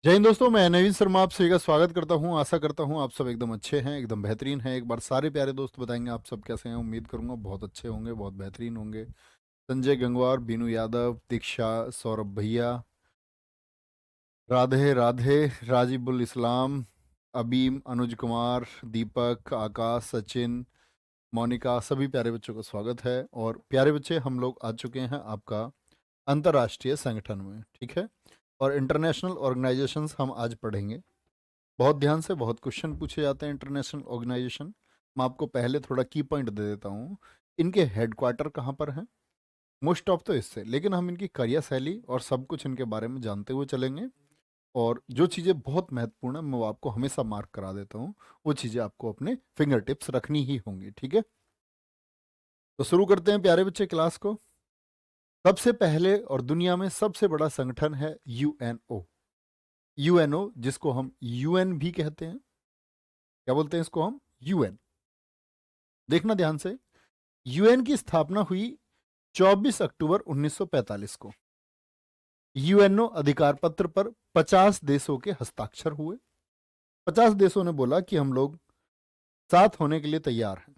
जय हिंद दोस्तों, मैं नवीन शर्मा आप सभी का स्वागत करता हूं। आशा करता हूं आप सब एकदम अच्छे हैं, एकदम बेहतरीन हैं। एक बार सारे प्यारे दोस्त बताएंगे आप सब कैसे हैं। उम्मीद करूंगा बहुत अच्छे होंगे, बहुत बेहतरीन होंगे। संजय गंगवार, बीनू यादव, दीक्षा, सौरभ भैया, राधे राधे, राजीबुल इस्लाम, अबीम, अनुज कुमार, दीपक, आकाश, सचिन, मोनिका, सभी प्यारे बच्चों का स्वागत है। और प्यारे बच्चे, हम लोग आ चुके हैं आपका अंतर्राष्ट्रीय संगठन में, ठीक है। और इंटरनेशनल ऑर्गेनाइजेशंस हम आज पढ़ेंगे। बहुत ध्यान से, बहुत क्वेश्चन पूछे जाते हैं इंटरनेशनल ऑर्गेनाइजेशन। मैं आपको पहले थोड़ा की पॉइंट दे देता हूँ। इनके हेडक्वार्टर कहाँ पर हैं, मोस्ट ऑफ तो इससे, लेकिन हम इनकी कार्यशैली और सब कुछ इनके बारे में जानते हुए चलेंगे। और जो चीज़ें बहुत महत्वपूर्ण है मैं वो आपको हमेशा मार्क करा देता हूँ। वो चीज़ें आपको अपने फिंगर टिप्स रखनी ही होंगी, ठीक है। तो शुरू करते हैं प्यारे बच्चे क्लास को। सबसे पहले और दुनिया में सबसे बड़ा संगठन है यूएनओ। यूएनओ, जिसको हम यूएन भी कहते हैं। क्या बोलते हैं इसको हम? यूएन। देखना ध्यान से, यूएन की स्थापना हुई 24 अक्टूबर 1945 को। यूएनओ अधिकार पत्र पर 50 देशों के हस्ताक्षर हुए। 50 देशों ने बोला कि हम लोग साथ होने के लिए तैयार हैं।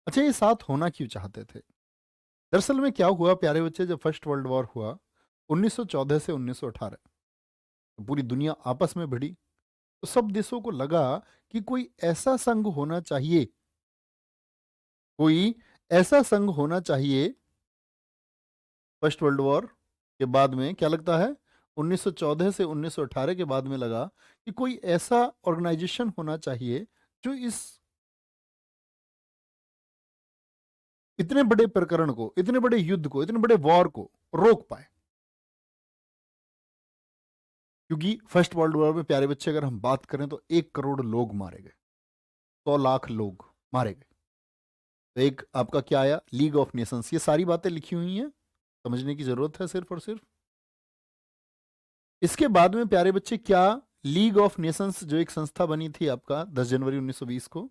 अच्छा, ये साथ होना क्यों चाहते थे? दरअसल में क्या हुआ प्यारे बच्चे, जब फर्स्ट वर्ल्ड वॉर हुआ 1914 से 1918, तो पूरी दुनिया आपस में भिड़ी। तो सब देशों को लगा कि कोई ऐसा संघ होना चाहिए, कोई ऐसा संघ होना चाहिए। फर्स्ट वर्ल्ड वॉर के बाद में क्या लगता है, 1914 से 1918 के बाद में लगा कि कोई ऐसा ऑर्गेनाइजेशन होना चाहिए जो इस इतने बड़े प्रकरण को, इतने बड़े युद्ध को, इतने बड़े वॉर को रोक पाए। क्योंकि फर्स्ट वर्ल्ड वॉर में प्यारे बच्चे अगर हम बात करें तो 1 करोड़ लोग मारे गए, 100 लाख लोग मारे गए। तो एक आपका क्या आया, लीग ऑफ नेशंस। ये सारी बातें लिखी हुई हैं, समझने की जरूरत है सिर्फ और सिर्फ। इसके बाद में प्यारे बच्चे क्या, लीग ऑफ नेशंस जो एक संस्था बनी थी आपका 10 जनवरी 1920 को,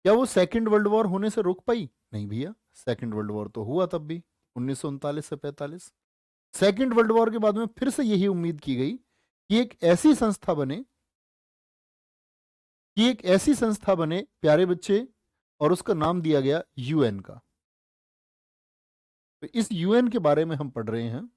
क्या वो सेकंड वर्ल्ड वॉर होने से रोक पाई? नहीं भैया, सेकंड वर्ल्ड वॉर तो हुआ तब भी, 1939 से 45। सेकंड वर्ल्ड वॉर के बाद में फिर से यही उम्मीद की गई कि एक ऐसी संस्था बने, कि एक ऐसी संस्था बने प्यारे बच्चे, और उसका नाम दिया गया यूएन का। तो इस यूएन के बारे में हम पढ़ रहे हैं।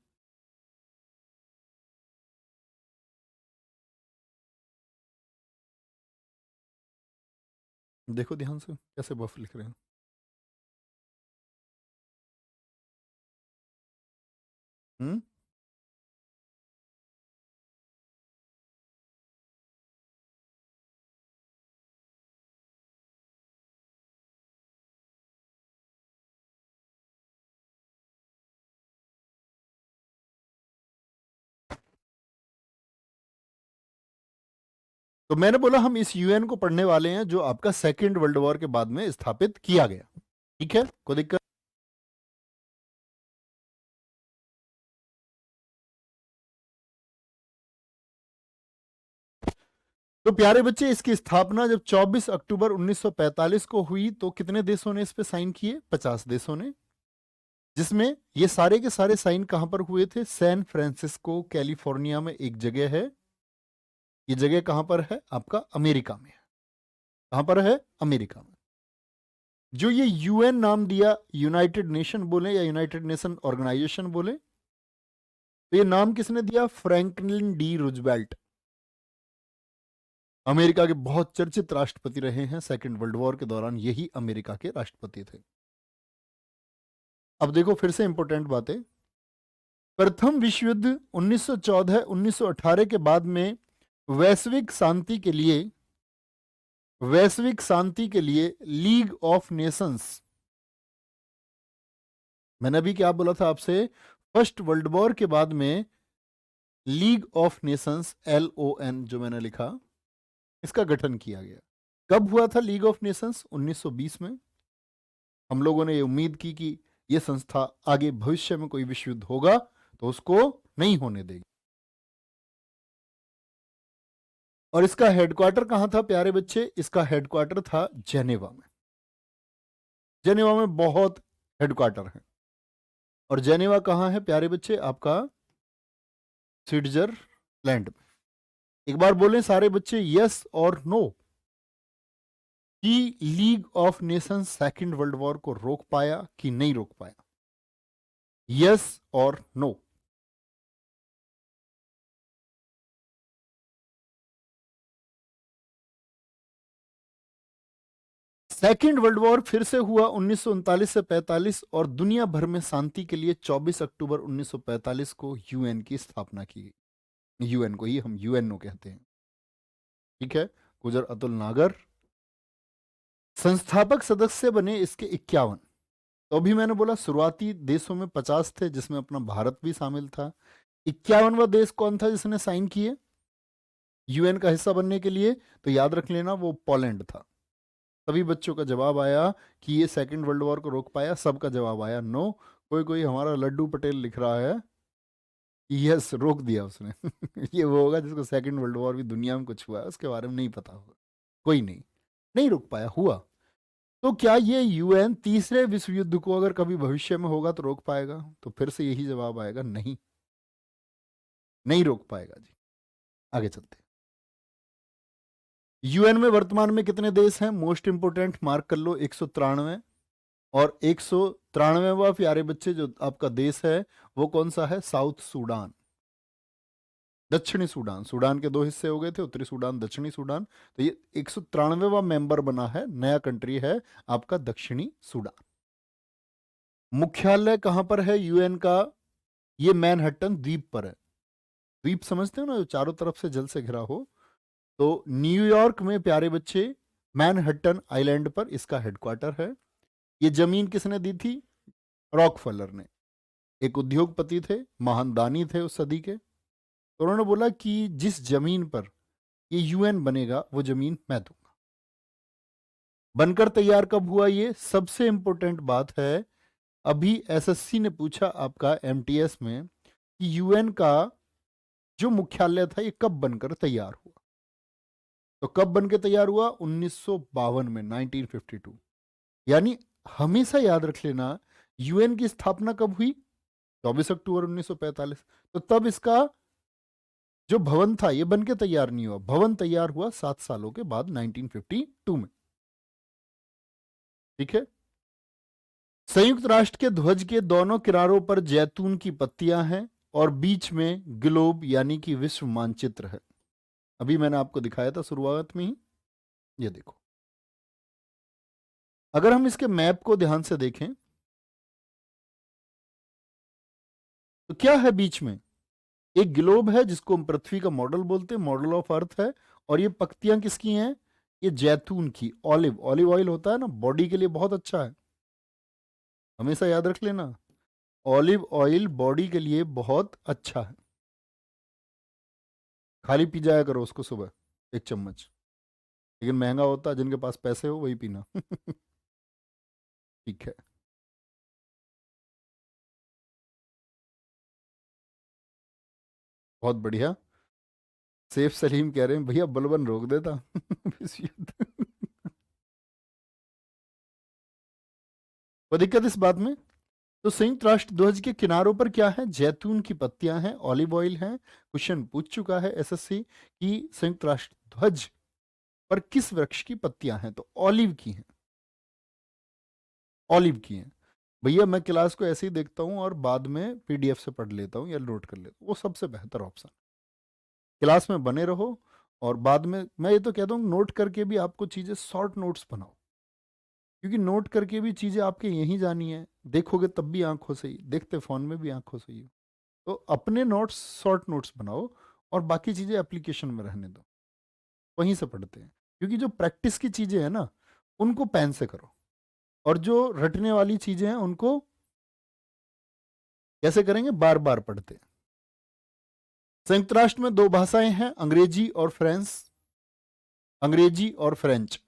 देखो ध्यान से कैसे बफ लिख रहे हैं। हम्म। तो मैंने बोला हम इस यूएन को पढ़ने वाले हैं जो आपका सेकेंड वर्ल्ड वॉर के बाद में स्थापित किया गया, ठीक है, कोई दिक्कत? तो प्यारे बच्चे, इसकी स्थापना जब 24 अक्टूबर 1945 को हुई तो कितने देशों ने इस पे साइन किए? 50 देशों ने। जिसमें ये सारे के सारे साइन कहां पर हुए थे? सैन फ्रांसिस्को, कैलिफोर्निया में एक जगह है। ये जगह कहां पर है? आपका अमेरिका में है। कहां पर है? अमेरिका में। जो ये यूएन नाम दिया, यूनाइटेड नेशन बोले या यूनाइटेड नेशन ऑर्गेनाइजेशन बोले, तो ये नाम किसने दिया? Franklin D Roosevelt. अमेरिका के बहुत चर्चित राष्ट्रपति रहे हैं सेकेंड वर्ल्ड वॉर के दौरान, यही अमेरिका के राष्ट्रपति थे। अब देखो फिर से इंपॉर्टेंट बातें। प्रथम विश्व युद्ध 1914-1918 के बाद में वैश्विक शांति के लिए, लीग ऑफ नेशंस, मैंने अभी क्या बोला था आपसे, फर्स्ट वर्ल्ड वॉर के बाद में लीग ऑफ नेशंस, LON जो मैंने लिखा, इसका गठन किया गया। कब हुआ था लीग ऑफ नेशंस? 1920 में। हम लोगों ने ये उम्मीद की कि ये संस्था आगे भविष्य में कोई विश्व युद्ध होगा तो उसको नहीं होने देगी। और इसका हेडक्वार्टर कहां था प्यारे बच्चे? इसका हेडक्वार्टर था जेनेवा में। जेनेवा में बहुत हेडक्वार्टर है। और जेनेवा कहां है प्यारे बच्चे? आपका स्विट्जरलैंड में। एक बार बोलें सारे बच्चे, यस और नो, कि league of Nations second world war को रोक पाया कि नहीं रोक पाया? यस और नो। सेकेंड वर्ल्ड वॉर फिर से हुआ 1939 से 45 और दुनिया भर में शांति के लिए 24 अक्टूबर 1945 को यूएन की स्थापना की गई। यूएन को ही हम यूएनओ कहते हैं, ठीक है। गुजर अतुल नागर संस्थापक सदस्य बने इसके 51। तो अभी मैंने बोला शुरुआती देशों में 50 थे, जिसमें अपना भारत भी शामिल था। 51वां देश कौन था जिसने साइन किए यूएन का हिस्सा बनने के लिए? तो याद रख लेना, वो पोलैंड था। सभी बच्चों का जवाब आया कि ये सेकंड वर्ल्ड वॉर को रोक पाया, सबका जवाब आया नो। कोई कोई हमारा लड्डू पटेल लिख रहा है यस, रोक दिया उसने। ये वो होगा जिसको सेकंड वर्ल्ड वॉर भी दुनिया में कुछ हुआ है उसके बारे में नहीं पता होगा। कोई नहीं, नहीं रोक पाया, हुआ। तो क्या ये यूएन तीसरे विश्व युद्ध को अगर कभी भविष्य में होगा तो रोक पाएगा? तो फिर से यही जवाब आएगा, नहीं, नहीं रोक पाएगा जी। आगे चलते हैं। यूएन में वर्तमान में कितने देश हैं? मोस्ट इंपोर्टेंट मार्क कर लो, 193। और 193वां प्यारे बच्चे जो आपका देश है वो कौन सा है? साउथ सूडान, दक्षिणी सूडान। सूडान के दो हिस्से हो गए थे, उत्तरी सूडान, दक्षिणी सूडान। तो ये 193वां मेंबर बना है, नया कंट्री है आपका दक्षिणी सूडान। मुख्यालय कहां पर है यूएन का? ये मैनहट्टन द्वीप पर है। द्वीप समझते हो ना, जो चारों तरफ से जल से घिरा हो। तो न्यूयॉर्क में प्यारे बच्चे मैनहट्टन आइलैंड पर इसका हेडक्वार्टर है। ये जमीन किसने दी थी? रॉकफेलर ने, एक उद्योगपति थे, महान दानी थे उस सदी के। तो उन्होंने बोला कि जिस जमीन पर ये यूएन बनेगा वो जमीन मैं दूंगा। बनकर तैयार कब हुआ? ये सबसे इंपॉर्टेंट बात है। अभी एसएससी ने पूछा आपका एमटीएस में कि यूएन का जो मुख्यालय था ये कब बनकर तैयार हुआ? तो कब बनकर तैयार हुआ? 1952 में, 1952। यानी हमेशा याद रख लेना, यूएन की स्थापना कब हुई? 24 अक्टूबर 1945। तो तब इसका जो भवन था ये बनके तैयार नहीं हुआ, भवन तैयार हुआ 7 सालों के बाद 1952 में, ठीक है। संयुक्त राष्ट्र के ध्वज के दोनों किनारों पर जैतून की पत्तियां हैं और बीच में ग्लोब यानी कि विश्व मानचित्र है। अभी मैंने आपको दिखाया था शुरुआत में ही, ये देखो। अगर हम इसके मैप को ध्यान से देखें तो क्या है बीच में? एक ग्लोब है जिसको हम पृथ्वी का मॉडल बोलते हैं, मॉडल ऑफ अर्थ है। और ये पत्तियां किसकी हैं? ये जैतून की, ऑलिव, ऑलिव ऑयल होता है ना, बॉडी के लिए बहुत अच्छा है, हमेशा याद रख लेना। ऑलिव ऑयल बॉडी के लिए बहुत अच्छा है, खाली पी जाया करो उसको सुबह 1 चम्मच। लेकिन महंगा होता है, जिनके पास पैसे हो वही पीना। ठीक है, बहुत बढ़िया। सेफ सलीम कह रहे हैं भैया बलबन रोक देता। विश्व युद्ध। कोई दिक्कत इस बात में? तो संयुक्त राष्ट्र ध्वज के किनारों पर क्या है? जैतून की पत्तियां हैं, ऑलिव ऑयल है। क्वेश्चन पूछ चुका है एसएससी कि संयुक्त राष्ट्र ध्वज पर किस वृक्ष की पत्तियां हैं? तो ऑलिव की हैं, ऑलिव की हैं। भैया मैं क्लास को ऐसे ही देखता हूँ और बाद में पीडीएफ से पढ़ लेता हूँ या नोट कर लेता हूँ, वो सबसे बेहतर ऑप्शन। क्लास में बने रहो और बाद में मैं ये तो कहता हूँ नोट करके भी आपको चीज़ें शॉर्ट नोट्स बनाओ, क्योंकि नोट करके भी चीज़ें आपके यहीं जानी है, देखोगे तब भी आंखों से ही, देखते फ़ोन में भी आंखों से ही। तो अपने नोट्स शॉर्ट नोट्स बनाओ और बाकी चीज़ें एप्लीकेशन में रहने दो, वहीं से पढ़ते हैं। क्योंकि जो प्रैक्टिस की चीज़ें हैं ना उनको पेन से करो, और जो रटने वाली चीज़ें हैं उनको कैसे करेंगे? बार बार पढ़ते हैं। संयुक्त राष्ट्र में 2 भाषाएं हैं, अंग्रेजी और फ्रेंच, अंग्रेजी और फ्रेंच।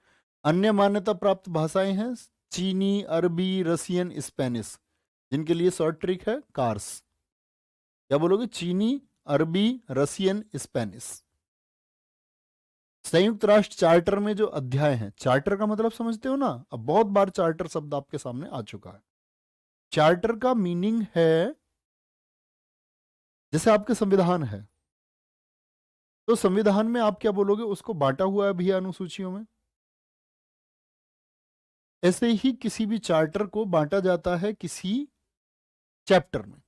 अन्य मान्यता प्राप्त भाषाएं हैं चीनी, अरबी, रसियन, स्पेनिश, जिनके लिए शॉर्ट ट्रिक है कार्स। क्या बोलोगे? चीनी, अरबी, रसियन, स्पेनिश। संयुक्त राष्ट्र चार्टर में जो अध्याय हैं, चार्टर का मतलब समझते हो ना? अब बहुत बार चार्टर शब्द आपके सामने आ चुका है। चार्टर का मीनिंग है जैसे आपके संविधान है, तो संविधान में आप क्या बोलोगे, उसको बांटा हुआ है भैया अनुसूचियों में। ऐसे ही किसी भी चार्टर को बांटा जाता है किसी चैप्टर में।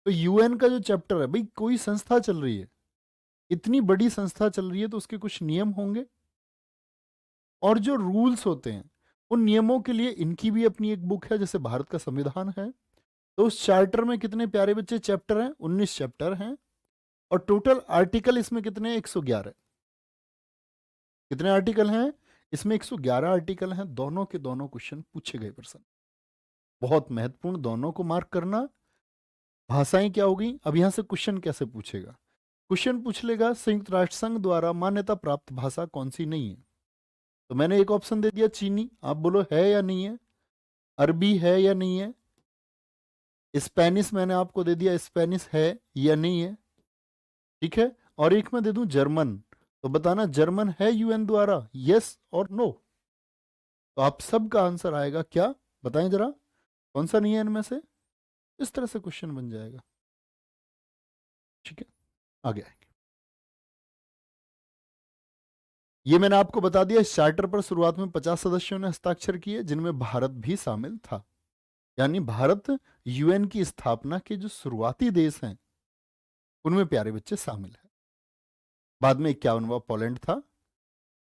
तो यूएन का जो चैप्टर है, भाई कोई संस्था चल रही है, इतनी बड़ी संस्था चल रही है, तो उसके कुछ नियम होंगे और जो रूल्स होते हैं उन नियमों के लिए इनकी भी अपनी एक बुक है, जैसे भारत का संविधान है। तो उस चार्टर में कितने प्यारे बच्चे चैप्टर हैं, 19 चैप्टर हैं, और टोटल आर्टिकल इसमें कितने, 111। कितने आर्टिकल हैं इसमें, 111 आर्टिकल हैं। दोनों के दोनों क्वेश्चन पूछे गए प्रश्न, बहुत महत्वपूर्ण, दोनों को मार्क करना। भाषाएं क्या होगी, अब यहां से क्वेश्चन कैसे पूछेगा, क्वेश्चन पूछ लेगा संयुक्त राष्ट्र संघ द्वारा मान्यता प्राप्त भाषा कौन सी नहीं है। तो मैंने एक ऑप्शन दे दिया चीनी, आप बोलो है या नहीं है, अरबी है या नहीं है, स्पेनिश मैंने आपको दे दिया, स्पेनिश है या नहीं है, ठीक है। और एक मैं दे दूं जर्मन, तो बताना जर्मन है यूएन द्वारा, यस और नो। तो आप सबका आंसर आएगा क्या, बताएं जरा, कौन सा नहीं है इनमें से। इस तरह से क्वेश्चन बन जाएगा, ठीक है। आगे आएंगे, ये मैंने आपको बता दिया। इस चार्टर पर शुरुआत में 50 सदस्यों ने हस्ताक्षर किए, जिनमें भारत भी शामिल था। यानी भारत यूएन की स्थापना के जो शुरुआती देश हैं उनमें प्यारे बच्चे शामिल है। बाद में 51वां पोलैंड था।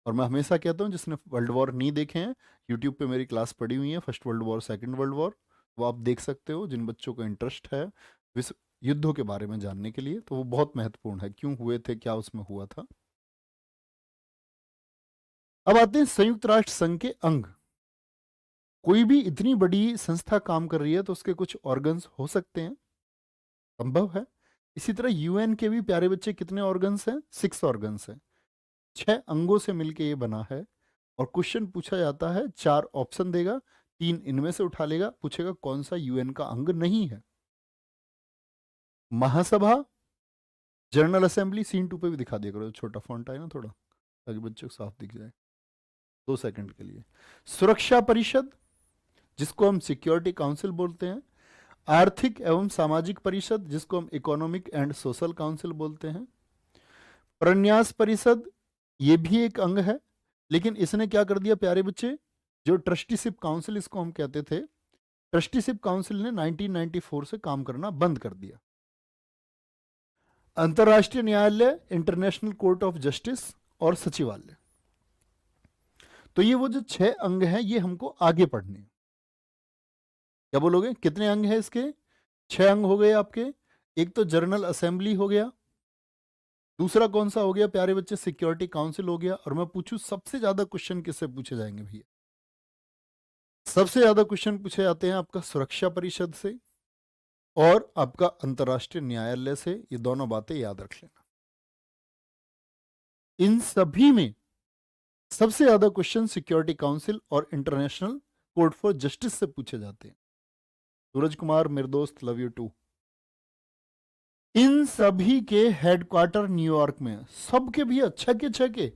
और मैं हमेशा कहता हूं, जिसने वर्ल्ड वॉर नहीं देखे हैं, यूट्यूब पे मेरी क्लास पड़ी हुई है, first world war, second world war, वो आप देख सकते हो। जिन बच्चों को इंटरेस्ट है विश्व युद्धों के बारे में जानने के लिए, तो वो बहुत महत्वपूर्ण है, क्यों हुए थे, क्या उसमें हुआ था। अब आते हैं संयुक्त राष्ट्र संघ के अंग। कोई भी इतनी बड़ी संस्था काम कर रही है तो उसके कुछ ऑर्गन्स हो सकते हैं, संभव है। इसी तरह यूएन के भी प्यारे बच्चे कितने ऑर्गन्स हैं, 6 ऑर्गन्स हैं, 6 अंगों से मिलके ये बना है। और क्वेश्चन पूछा जाता है, 4 ऑप्शन देगा, 3 इनमें से उठा लेगा, पूछेगा कौन सा यूएन का अंग नहीं है। महासभा, जनरल असेंबली, सीन 2 पे भी दिखा दिया करो, छोटा फॉन्ट है ना थोड़ा, ताकि बच्चों को साफ दिख जाए, 2 सेकंड के लिए। सुरक्षा परिषद, जिसको हम सिक्योरिटी काउंसिल बोलते हैं। आर्थिक एवं सामाजिक परिषद, जिसको हम इकोनॉमिक एंड सोशल काउंसिल बोलते हैं। प्रन्यास परिषद, ये भी एक अंग है, लेकिन इसने क्या कर दिया प्यारे बच्चे, जो ट्रस्टीशिप काउंसिल इसको हम कहते थे, ट्रस्टीशिप काउंसिल ने 1994 से काम करना बंद कर दिया। अंतरराष्ट्रीय न्यायालय, इंटरनेशनल कोर्ट ऑफ जस्टिस और सचिवालय। तो ये वो जो 6 अंग हैं, ये हमको आगे पढ़ने हैं। क्या बोलोगे, कितने अंग हैं इसके, 6 अंग हो गए आपके। एक तो जनरल असेंबली हो गया, दूसरा कौन सा हो गया प्यारे बच्चे, सिक्योरिटी काउंसिल हो गया। और मैं पूछूं सबसे ज्यादा क्वेश्चन किससे पूछे जाएंगे भैया, सबसे ज्यादा क्वेश्चन पूछे जाते हैं आपका सुरक्षा परिषद से और आपका अंतरराष्ट्रीय न्यायालय से। ये दोनों बातें याद रख लेना। इन सभी में सबसे ज्यादा क्वेश्चन सिक्योरिटी काउंसिल और इंटरनेशनल कोर्ट फॉर जस्टिस से पूछे जाते हैं। सूरज कुमार मेरे दोस्त, लव यू टू। इन सभी के हेडक्वार्टर न्यूयॉर्क में है। सबके भी अच्छा के छके,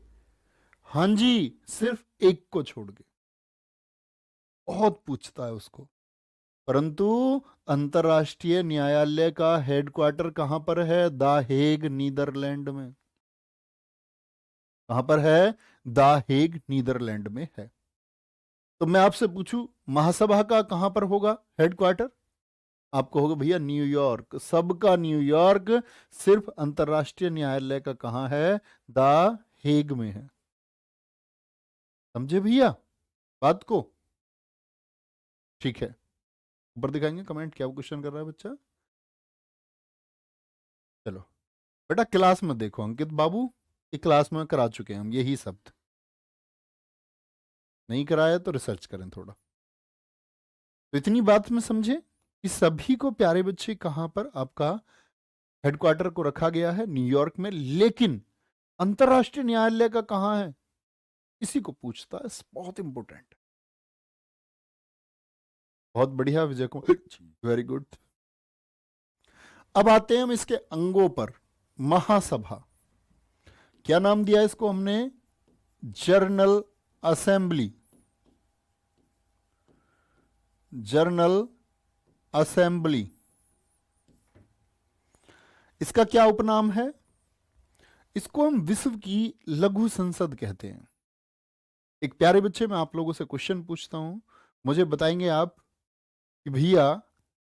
हाँ जी, सिर्फ एक को छोड़ के, बहुत पूछता है उसको। परंतु अंतरराष्ट्रीय न्यायालय का हेडक्वार्टर कहां पर है, द हेग नीदरलैंड में। कहां पर है, द हेग नीदरलैंड में है। तो मैं आपसे पूछूं महासभा का कहां पर होगा हेडक्वार्टर, आपको होगा भैया न्यूयॉर्क, सबका न्यूयॉर्क, सिर्फ अंतरराष्ट्रीय न्यायालय का कहां है, द हेग में है। समझे भैया बात को, ठीक है। ऊपर दिखाएंगे कमेंट, क्या क्वेश्चन कर रहा है बच्चा। चलो बेटा क्लास में देखो, अंकित बाबू, ये क्लास में करा चुके हैं हम यही शब्द, नहीं कराया तो रिसर्च करें थोड़ा। तो इतनी बात में समझे कि सभी को प्यारे बच्चे कहां पर आपका हेडक्वार्टर को रखा गया है, न्यूयॉर्क में। लेकिन अंतरराष्ट्रीय न्यायालय का कहां है, इसी को पूछता है, बहुत इंपॉर्टेंट। बहुत बढ़िया विजय कुमार, वेरी गुड। अब आते हैं हम इसके अंगों पर। महासभा, क्या नाम दिया इसको हमने, जर्नल असेंबली, जर्नल असेंबली। इसका क्या उपनाम है, इसको हम विश्व की लघु संसद कहते हैं। एक प्यारे बच्चे, मैं आप लोगों से क्वेश्चन पूछता हूं, मुझे बताएंगे आप कि भैया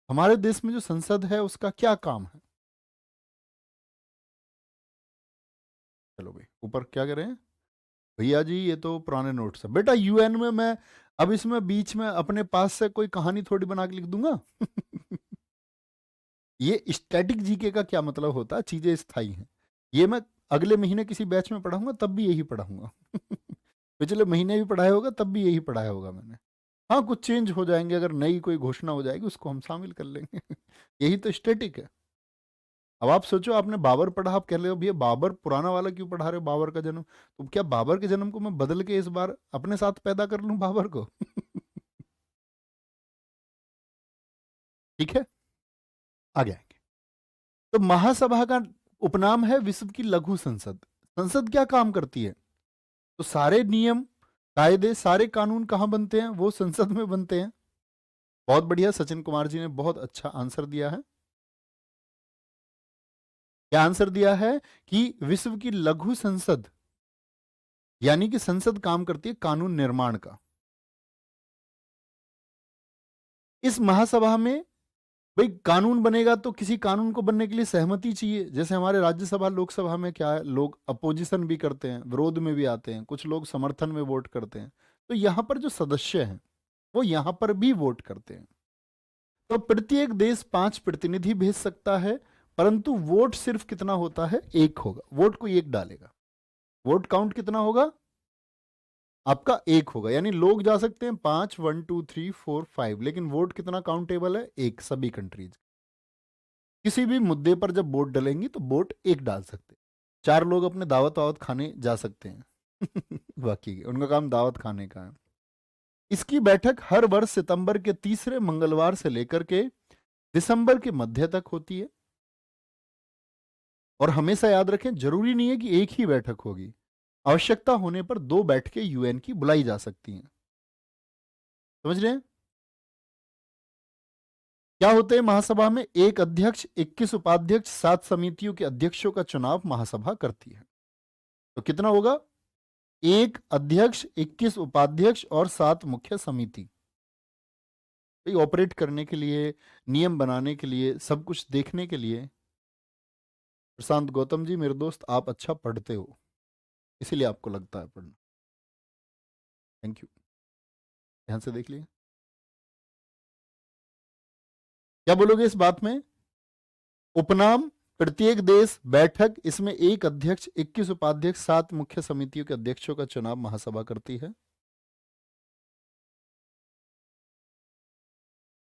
हमारे देश में जो संसद है उसका क्या काम है। चलो भाई, ऊपर क्या कह रहे हैं भैया जी, ये तो पुराने नोट्स है बेटा। यूएन में मैं अब इसमें बीच में अपने पास से कोई कहानी थोड़ी बना के लिख दूंगा। ये स्टैटिक जीके का क्या मतलब होता है, चीजें स्थायी हैं। ये मैं अगले महीने किसी बैच में पढ़ाऊंगा, तब भी यही पढ़ाऊंगा। पिछले महीने भी पढ़ाया होगा, तब भी यही पढ़ाया होगा मैंने। हाँ, कुछ चेंज हो जाएंगे, अगर नई कोई घोषणा हो जाएगी उसको हम शामिल कर लेंगे। यही तो स्टैटिक है। अब आप सोचो, आपने बाबर पढ़ा, आप कह रहे हो भैया बाबर पुराना वाला क्यों पढ़ा रहे हो, बाबर का जन्म, तो क्या बाबर के जन्म को मैं बदल के इस बार अपने साथ पैदा कर लूं बाबर को? ठीक है, आगे आएंगे। तो महासभा का उपनाम है विश्व की लघु संसद। संसद क्या काम करती है? तो सारे नियम कायदे सारे कानून कहाँ बनते हैं? वो संसद में बनते हैं। बहुत बढ़िया, सचिन कुमार जी ने बहुत अच्छा आंसर दिया है। क्या आंसर दिया है कि विश्व की लघु संसद, यानी कि संसद काम करती है कानून निर्माण का। इस महासभा में भाई कानून बनेगा तो किसी कानून को बनने के लिए सहमति चाहिए। जैसे हमारे राज्यसभा लोकसभा में क्या है, लोग अपोजिशन भी करते हैं, विरोध में भी आते हैं, कुछ लोग समर्थन में वोट करते हैं। तो यहां पर जो सदस्य हैं वो यहां पर भी वोट करते हैं। तो प्रत्येक देश 5 प्रतिनिधि भेज सकता है, परंतु वोट सिर्फ कितना होता है? एक होगा। वोट को एक डालेगा। वोट काउंट कितना होगा? आपका एक होगा। यानी लोग जा सकते हैं 5, 1 2 3 4 5, लेकिन वोट कितना काउंटेबल है? एक, सभी कंट्रीज। किसी भी मुद्दे पर जब वोट डलेंगी तो वोट एक डाल सकते हैं। 4 लोग अपने दावत वावत खाने जा सकते हैं। बाकी उनका काम दावत खाने का है। इसकी बैठक हर वर्ष सितंबर के तीसरे मंगलवार से लेकर के दिसंबर के मध्य तक होती है। और हमेशा याद रखें, जरूरी नहीं है कि एक ही बैठक होगी। आवश्यकता होने पर 2 बैठकें यूएन की बुलाई जा सकती हैं। समझ रहे हैं? क्या होते हैं महासभा में? एक अध्यक्ष, 21 उपाध्यक्ष, 7 समितियों के अध्यक्षों का चुनाव महासभा करती है। तो कितना होगा? एक अध्यक्ष, 21 उपाध्यक्ष और 7 मुख्य समिति। ऑपरेट करने के लिए, नियम बनाने के लिए, सब कुछ देखने के लिए। प्रशांत गौतम जी, मेरे दोस्त, आप अच्छा पढ़ते हो, इसीलिए आपको लगता है पढ़ना। Thank you. ध्यान से देख लिए। क्या बोलोगे इस बात में? उपनाम, प्रत्येक देश, बैठक, इसमें एक अध्यक्ष, 21 उपाध्यक्ष, 7 मुख्य समितियों के अध्यक्षों का चुनाव महासभा करती है।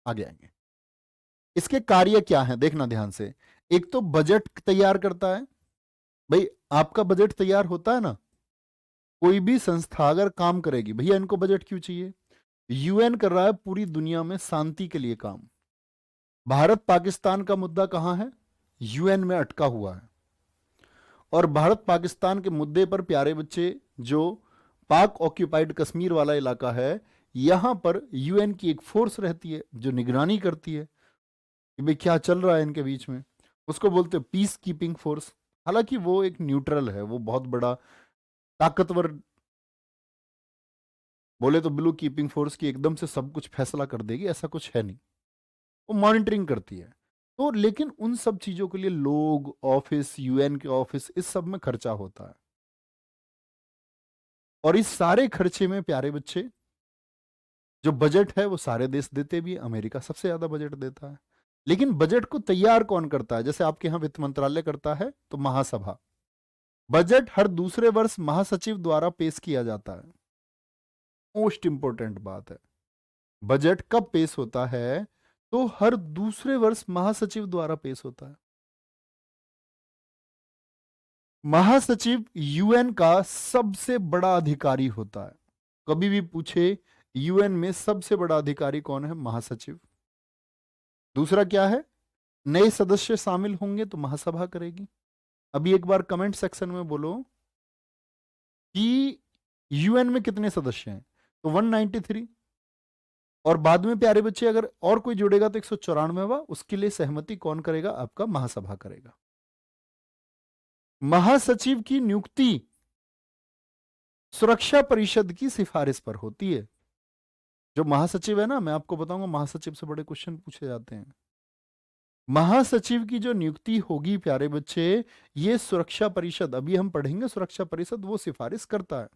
आगे आएंगे। इसके कार्य क्या हैं, देखना ध्यान से। एक तो बजट तैयार करता है। भाई आपका बजट तैयार होता है ना, कोई भी संस्था अगर काम करेगी, भैया इनको बजट क्यों चाहिए? यूएन कर रहा है पूरी दुनिया में शांति के लिए काम। भारत पाकिस्तान का मुद्दा कहां है? यूएन में अटका हुआ है। और भारत पाकिस्तान के मुद्दे पर प्यारे बच्चे, जो पाक ऑक्यूपाइड कश्मीर वाला इलाका है, यहां पर यूएन की एक फोर्स रहती है जो निगरानी करती है कि भाई क्या चल रहा है इनके बीच में। उसको बोलते हैं पीस कीपिंग फोर्स। हालांकि वो एक न्यूट्रल है, वो बहुत बड़ा ताकतवर, बोले तो ब्लू कीपिंग फोर्स की एकदम से सब कुछ फैसला कर देगी, ऐसा कुछ है नहीं। वो मॉनिटरिंग करती है। तो लेकिन उन सब चीजों के लिए लोग, ऑफिस, यूएन के ऑफिस, इस सब में खर्चा होता है। और इस सारे खर्चे में प्यारे बच्चे, जो बजट है वो सारे देश देते भी, अमेरिका सबसे ज्यादा बजट देता है। लेकिन बजट को तैयार कौन करता है? जैसे आपके यहां वित्त मंत्रालय करता है, तो महासभा। बजट हर दूसरे वर्ष महासचिव द्वारा पेश किया जाता है। मोस्ट इंपॉर्टेंट बात है, बजट कब पेश होता है? तो हर दूसरे वर्ष महासचिव द्वारा पेश होता है। महासचिव यूएन का सबसे बड़ा अधिकारी होता है। कभी भी पूछे यूएन में सबसे बड़ा अधिकारी कौन है? महासचिव। दूसरा क्या है? नए सदस्य शामिल होंगे तो महासभा करेगी। अभी एक बार कमेंट सेक्शन में बोलो कि यूएन में कितने सदस्य हैं? तो 193। और बाद में प्यारे बच्चे अगर और कोई जुड़ेगा तो 194वां। उसके लिए सहमति कौन करेगा? आपका महासभा करेगा। महासचिव की नियुक्ति सुरक्षा परिषद की सिफारिश पर होती है। जो महासचिव है ना, मैं आपको बताऊंगा महासचिव से बड़े क्वेश्चन पूछे जाते हैं। महासचिव की जो नियुक्ति होगी प्यारे बच्चे, ये सुरक्षा परिषद, अभी हम पढ़ेंगे सुरक्षा परिषद, वो सिफारिश करता है।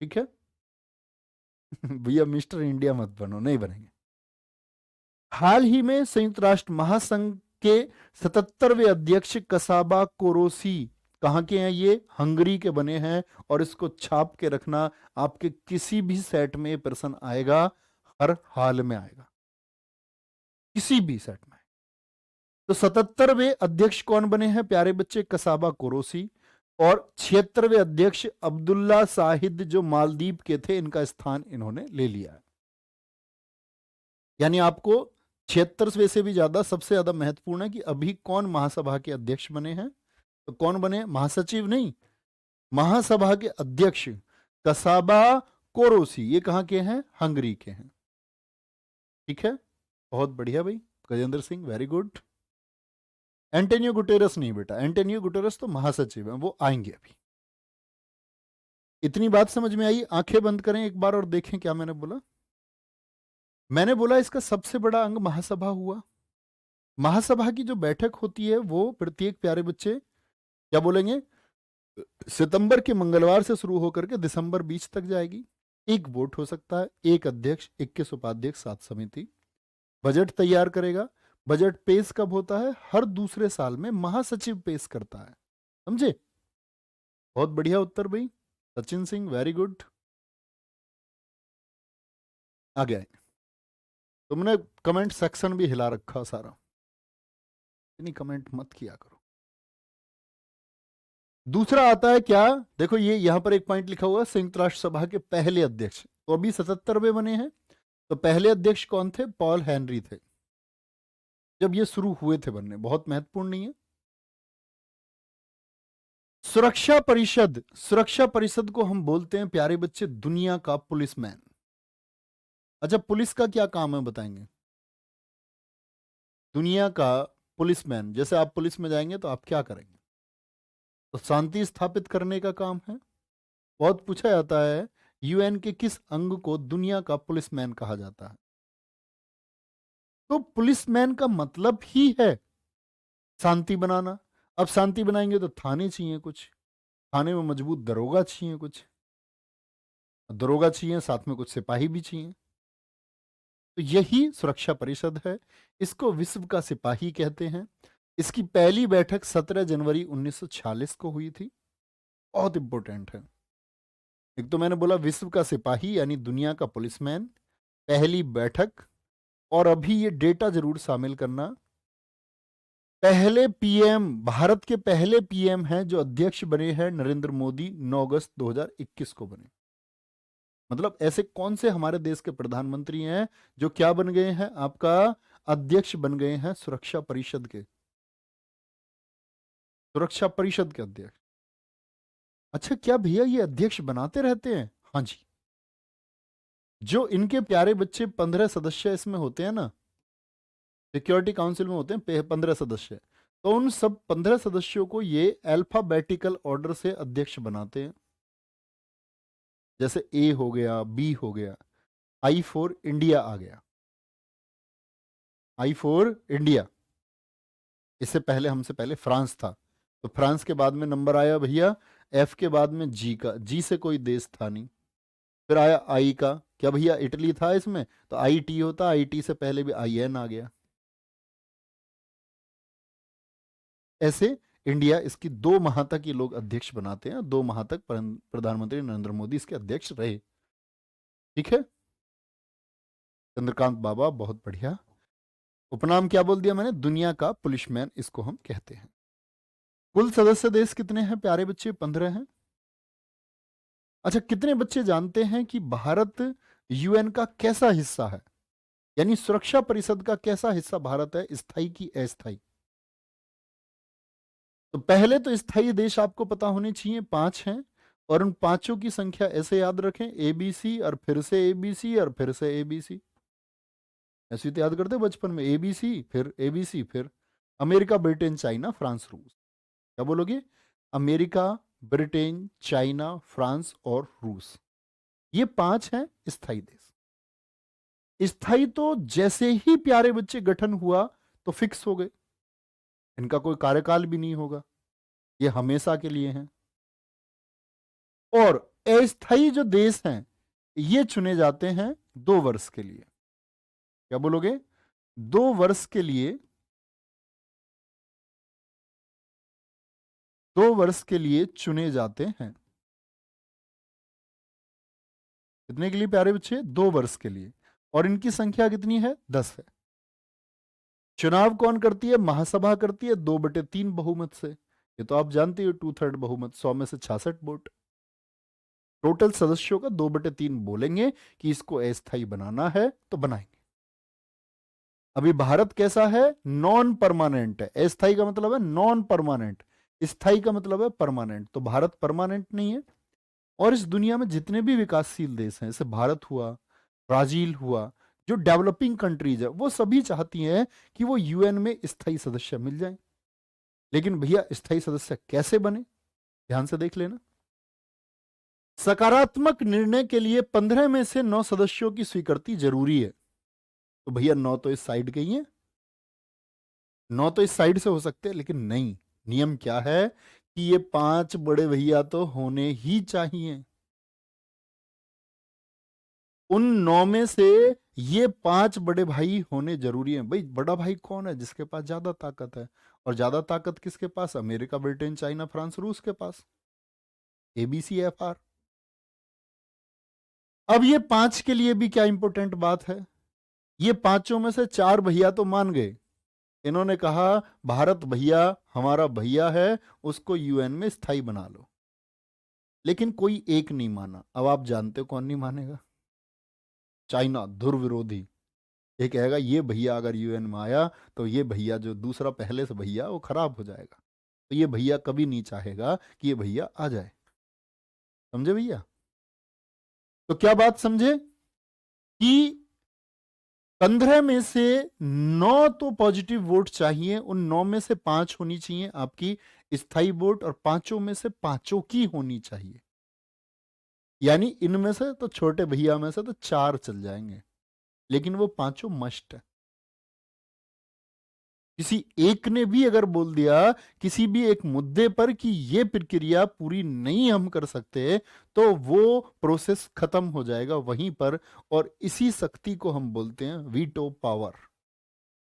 ठीक है। भैया मिस्टर इंडिया मत बनो, नहीं बनेंगे। हाल ही में संयुक्त राष्ट्र महासंघ के 77वें अध्यक्ष कसाबा कोरोसी, कहां के हैं ये? हंगरी के बने हैं। और इसको छाप के रखना, आपके किसी भी सेट में ये प्रश्न आएगा, हर हाल में आएगा, किसी भी सेट में। तो 77वें अध्यक्ष कौन बने हैं प्यारे बच्चे? कसाबा कोरोसी। और 76वें अध्यक्ष अब्दुल्ला साहिद, जो मालदीव के थे, इनका स्थान इन्होंने ले लिया है। यानी आपको 76वें से भी ज्यादा, सबसे ज्यादा महत्वपूर्ण है कि अभी कौन महासभा के अध्यक्ष बने हैं। तो कौन बने? महासचिव नहीं, महासभा के अध्यक्ष कसाबा कोरोसी। ये कहां के हैं? हंगरी के हैं। ठीक है, बहुत बढ़िया भाई Gajendra Singh, very good. Antonio Guterres नहीं बेटा, एंटोनियो गुटेरस तो महासचिव हैं, वो आएंगे अभी। इतनी बात समझ में आई? आंखें बंद करें एक बार और देखें क्या मैंने बोला। मैंने बोला इसका सबसे बड़ा अंग महासभा हुआ। महासभा की जो बैठक होती है वो प्रत्येक, प्यारे बच्चे क्या बोलेंगे, सितंबर के मंगलवार से शुरू होकर के दिसंबर 20 तक जाएगी। एक वोट हो सकता है, एक अध्यक्ष, 21 उपाध्यक्ष, 7 समिति। बजट तैयार करेगा। बजट पेश कब होता है? हर दूसरे साल में महासचिव पेश करता है। समझे? बहुत बढ़िया उत्तर भाई सचिन सिंह, वेरी गुड। आगे आए। तुमने कमेंट सेक्शन भी हिला रखा सारा, इतनी कमेंट मत किया करो। दूसरा आता है क्या? देखो ये यहां पर एक पॉइंट लिखा हुआ, संयुक्त राष्ट्र सभा के पहले अध्यक्ष। तो अभी 77वें बने हैं। तो पहले अध्यक्ष कौन थे? पॉल हेनरी थे, जब ये शुरू हुए थे बनने। बहुत महत्वपूर्ण नहीं है। सुरक्षा परिषद, सुरक्षा परिषद को हम बोलते हैं प्यारे बच्चे दुनिया का पुलिसमैन। अच्छा, पुलिस का क्या काम है बताएंगे? दुनिया का पुलिसमैन, जैसे आप पुलिस में जाएंगे तो आप क्या करेंगे? तो शांति स्थापित करने का काम है। बहुत पूछा जाता है यूएन के किस अंग को दुनिया का पुलिसमैन कहा जाता है? तो पुलिसमैन का मतलब ही है शांति बनाना। अब शांति बनाएंगे तो थाने चाहिए, कुछ थाने में मजबूत दरोगा चाहिए, कुछ दरोगा चाहिए, साथ में कुछ सिपाही भी चाहिए। तो यही सुरक्षा परिषद है। इसको विश्व का सिपाही कहते हैं। इसकी पहली बैठक 17 जनवरी 1946 को हुई थी। बहुत इंपॉर्टेंट है। एक तो मैंने बोला विश्व का सिपाही यानी दुनिया का पुलिसमैन, पहली बैठक। और अभी ये डेटा जरूर शामिल करना, पहले पीएम, भारत के पहले पीएम हैं जो अध्यक्ष बने हैं नरेंद्र मोदी, 9 अगस्त 2021 को बने। मतलब ऐसे कौन से हमारे देश के प्रधानमंत्री हैं जो क्या बन गए हैं? आपका अध्यक्ष बन गए हैं सुरक्षा परिषद के, सुरक्षा परिषद के अध्यक्ष। अच्छा, क्या भैया ये अध्यक्ष बनाते रहते हैं? हाँ जी। जो इनके प्यारे बच्चे 15 सदस्य इसमें होते हैं ना, सिक्योरिटी काउंसिल में होते हैं 15 सदस्य, तो उन सब 15 सदस्यों को ये अल्फाबेटिकल ऑर्डर से अध्यक्ष बनाते हैं। जैसे ए हो गया, बी हो गया, आई फॉर इंडिया आ गया, आई फॉर इंडिया। इससे पहले, हमसे पहले फ्रांस था, तो फ्रांस के बाद में नंबर आया भैया एफ के बाद में जी का, जी से कोई देश था नहीं। फिर आया आई का, क्या भैया इटली था इसमें? तो आई टी होता, आई टी से पहले भी आई एन आ गया। ऐसे इंडिया, इसकी 2 माह तक ये लोग अध्यक्ष बनाते हैं। 2 माह तक प्रधानमंत्री नरेंद्र मोदी इसके अध्यक्ष रहे। ठीक है, चंद्रकांत बाबा, बहुत बढ़िया। उपनाम क्या बोल दिया मैंने? दुनिया का पुलिसमैन इसको हम कहते हैं। कुल सदस्य देश कितने हैं प्यारे बच्चे? 15 हैं। अच्छा, कितने बच्चे जानते हैं कि भारत यूएन का कैसा हिस्सा है, यानी सुरक्षा परिषद का कैसा हिस्सा भारत है, स्थायी की अस्थायी? तो पहले तो स्थायी देश आपको पता होने चाहिए, 5 हैं। और उन 5 की संख्या ऐसे याद रखें, एबीसी और फिर से एबीसी और फिर से एबीसी। ऐसे तो याद करते बचपन में, एबीसी फिर एबीसी फिर। अमेरिका, ब्रिटेन, चाइना, फ्रांस, रूस। क्या बोलोगे? अमेरिका, ब्रिटेन, चाइना, फ्रांस और रूस, ये 5 हैं स्थायी देश। स्थायी तो जैसे ही प्यारे बच्चे गठन हुआ तो फिक्स हो गए, इनका कोई कार्यकाल भी नहीं होगा, ये हमेशा के लिए हैं। और अस्थायी जो देश हैं ये चुने जाते हैं 2 वर्ष के लिए। क्या बोलोगे? 2 वर्ष के लिए, 2 वर्ष के लिए चुने जाते हैं। कितने के लिए प्यारे बच्चे? 2 वर्ष के लिए। और इनकी संख्या कितनी है? 10 है। चुनाव कौन करती है? महासभा करती है 2/3 बहुमत से। ये तो आप जानते हो, 2/3 बहुमत, 100 में से 66 वोट। टोटल सदस्यों का 2/3 बोलेंगे कि इसको अस्थायी बनाना है तो बनाएंगे। अभी भारत कैसा है? नॉन परमानेंट है। अस्थायी का मतलब है नॉन परमानेंट, स्थायी का मतलब है परमानेंट। तो भारत परमानेंट नहीं है। और इस दुनिया में जितने भी विकासशील देश हैं, जैसे भारत हुआ, ब्राजील हुआ, जो डेवलपिंग कंट्रीज है, वो सभी चाहती हैं कि वो यूएन में स्थायी सदस्य मिल जाएं। लेकिन भैया स्थायी सदस्य कैसे बने? ध्यान से देख लेना। सकारात्मक निर्णय के लिए 15 में से 9 सदस्यों की स्वीकृति जरूरी है। तो भैया 9 तो इस साइड के ही हैं, 9 तो इस साइड से हो सकते हैं, लेकिन नहीं, नियम क्या है कि ये 5 बड़े भैया तो होने ही चाहिए। उन 9 में से ये 5 बड़े भाई होने जरूरी हैं। भाई बड़ा भाई कौन है? जिसके पास ज्यादा ताकत है। और ज्यादा ताकत किसके पास? अमेरिका, ब्रिटेन, चाइना, फ्रांस, रूस के पास। ABCFR। अब ये 5 के लिए भी क्या इंपॉर्टेंट बात है, ये पांचों में से 4 भैया तो मान गए, इन्होंने कहा भारत भैया हमारा भैया है, उसको यूएन में स्थायी बना लो। लेकिन कोई एक नहीं माना। अब आप जानते हो कौन नहीं मानेगा? चाइना, धुरविरोधी। ये कहेगा ये भैया अगर यूएन में आया तो ये भैया जो दूसरा पहले से भैया वो खराब हो जाएगा। तो ये भैया कभी नहीं चाहेगा कि ये भैया आ जाए। समझे भैया? तो क्या बात समझे कि 15 में से 9 तो पॉजिटिव वोट चाहिए, उन 9 में से 5 होनी चाहिए आपकी स्थायी वोट, और पांचों में से पांचों की होनी चाहिए। यानी इनमें से तो छोटे भैया में से तो 4 चल जाएंगे, लेकिन वो पांचों मस्ट है। किसी एक ने भी अगर बोल दिया किसी भी एक मुद्दे पर कि ये प्रक्रिया पूरी नहीं हम कर सकते, तो वो प्रोसेस खत्म हो जाएगा वहीं पर। और इसी शक्ति को हम बोलते हैं वीटो पावर,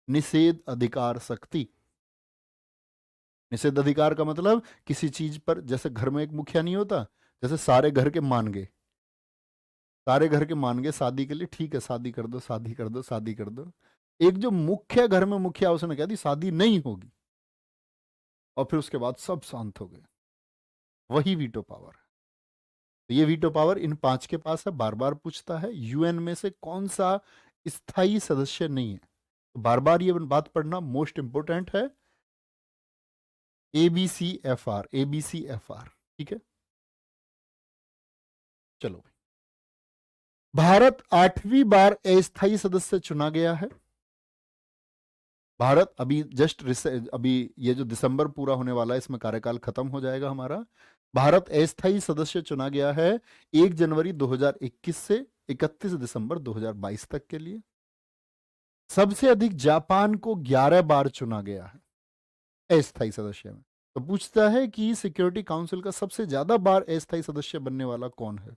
निषेध अधिकार शक्ति। निषेध अधिकार का मतलब किसी चीज पर, जैसे घर में एक मुखिया नहीं होता, जैसे सारे घर के मान गए, सारे घर के मान गए शादी के लिए, ठीक है शादी कर दो, शादी कर दो, शादी कर दो। एक जो मुख्य घर में मुखिया, उसने कह दी शादी नहीं होगी, और फिर उसके बाद सब शांत हो गए। वही वीटो पावर है। तो ये वीटो पावर इन 5 के पास है। बार बार पूछता है यूएन में से कौन सा स्थायी सदस्य नहीं है, तो बार बार ये बात पढ़ना मोस्ट इंपोर्टेंट है। ABCFR, ABCFR, ठीक है। चलो, भारत 8वीं बार अस्थायी सदस्य चुना गया है। भारत अभी जस्ट अभी ये जो दिसंबर पूरा होने वाला है, इसमें कार्यकाल खत्म हो जाएगा हमारा। भारत अस्थायी सदस्य चुना गया है 1 जनवरी 2021 से 31 दिसंबर 2022 तक के लिए। सबसे अधिक जापान को 11 बार चुना गया है अस्थायी सदस्य में। तो पूछता है कि सिक्योरिटी काउंसिल का सबसे ज्यादा बार अस्थायी सदस्य बनने वाला कौन है?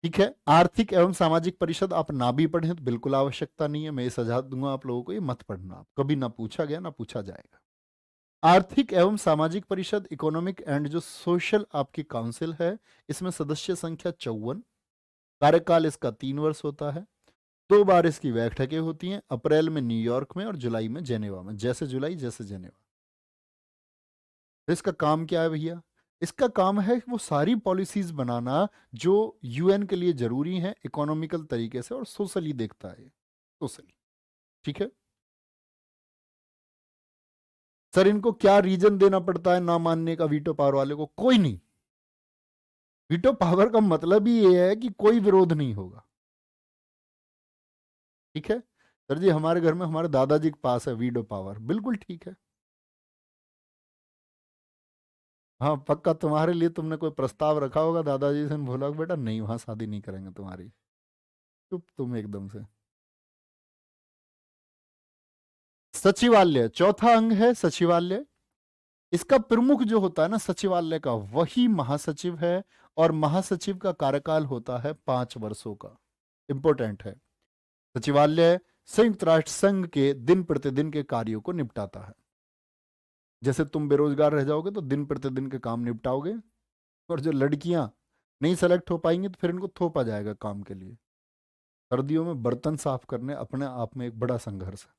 ठीक है। आर्थिक एवं सामाजिक परिषद आप ना भी पढ़ें तो बिल्कुल आवश्यकता नहीं है, मैं ये सजा दूंगा आप लोगों को, ये मत पढ़ना, आप कभी ना पूछा गया ना पूछा जाएगा। आर्थिक एवं सामाजिक परिषद, इकोनॉमिक एंड जो सोशल आपकी काउंसिल है, इसमें सदस्य संख्या 54। कार्यकाल इसका 3 वर्ष होता है। 2 बार इसकी बैठकें होती हैं, अप्रैल में न्यूयॉर्क में और जुलाई में जेनेवा में, जैसे जुलाई जैसे जेनेवा। तो इसका काम क्या है भैया? इसका काम है वो सारी पॉलिसीज बनाना जो यूएन के लिए जरूरी है, इकोनॉमिकल तरीके से और सोशली देखता है, सोशली। ठीक है सर, इनको क्या रीजन देना पड़ता है ना मानने का वीटो पावर वाले को? कोई नहीं। वीटो पावर का मतलब ही ये है कि कोई विरोध नहीं होगा। ठीक है, सर जी हमारे घर में हमारे दादाजी के पास है वीडो पावर, बिल्कुल ठीक है। हाँ पक्का, तुम्हारे लिए तुमने कोई प्रस्ताव रखा होगा दादाजी से, बोला होगा, बेटा नहीं वहां शादी नहीं करेंगे तुम्हारी। चुप तुम एकदम से। सचिवालय चौथा अंग है, सचिवालय। इसका प्रमुख जो होता है ना सचिवालय का, वही महासचिव है। और महासचिव का कार्यकाल होता है 5 वर्षों का। इंपॉर्टेंट है। सचिवालय संयुक्त राष्ट्र संघ के दिन प्रतिदिन के कार्यों को निपटाता है। जैसे तुम बेरोजगार रह जाओगे तो दिन प्रतिदिन के काम निपटाओगे, और जो लड़कियां नहीं सेलेक्ट हो पाएंगी तो फिर इनको थोपा जाएगा काम के लिए। सर्दियों में बर्तन साफ करने अपने आप में एक बड़ा संघर्ष है।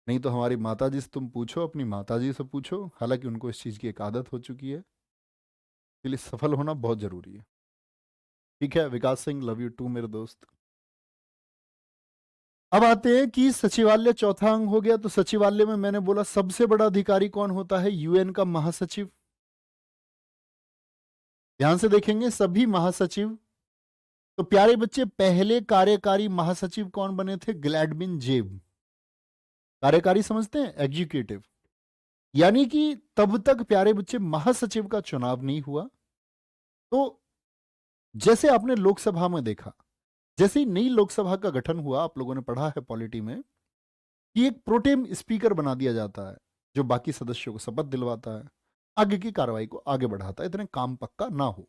नहीं तो हमारी माताजी से तुम पूछो, अपनी माताजी से पूछो, हालांकि उनको इस चीज़ की एक आदत हो चुकी है। इसलिए सफल होना बहुत जरूरी है। ठीक है विकास सिंह, लव यू टू मेरे दोस्त। अब आते हैं कि सचिवालय चौथा अंग हो गया, तो सचिवालय में मैंने बोला सबसे बड़ा अधिकारी कौन होता है, यूएन का महासचिव। ध्यान से देखेंगे सभी महासचिव। तो प्यारे बच्चे पहले कार्यकारी महासचिव कौन बने थे, ग्लैडविन जेब। कार्यकारी समझते हैं, एग्जीक्यूटिव। यानी कि तब तक प्यारे बच्चे महासचिव का चुनाव नहीं हुआ। तो जैसे आपने लोकसभा में देखा, जैसे ही नई लोकसभा का गठन हुआ, आप लोगों ने पढ़ा है पॉलिटी में, कि एक प्रोटेम स्पीकर बना दिया जाता है जो बाकी सदस्यों को शपथ दिलवाता है, आगे की कार्रवाई को आगे बढ़ाता है, इतने काम पक्का ना हो।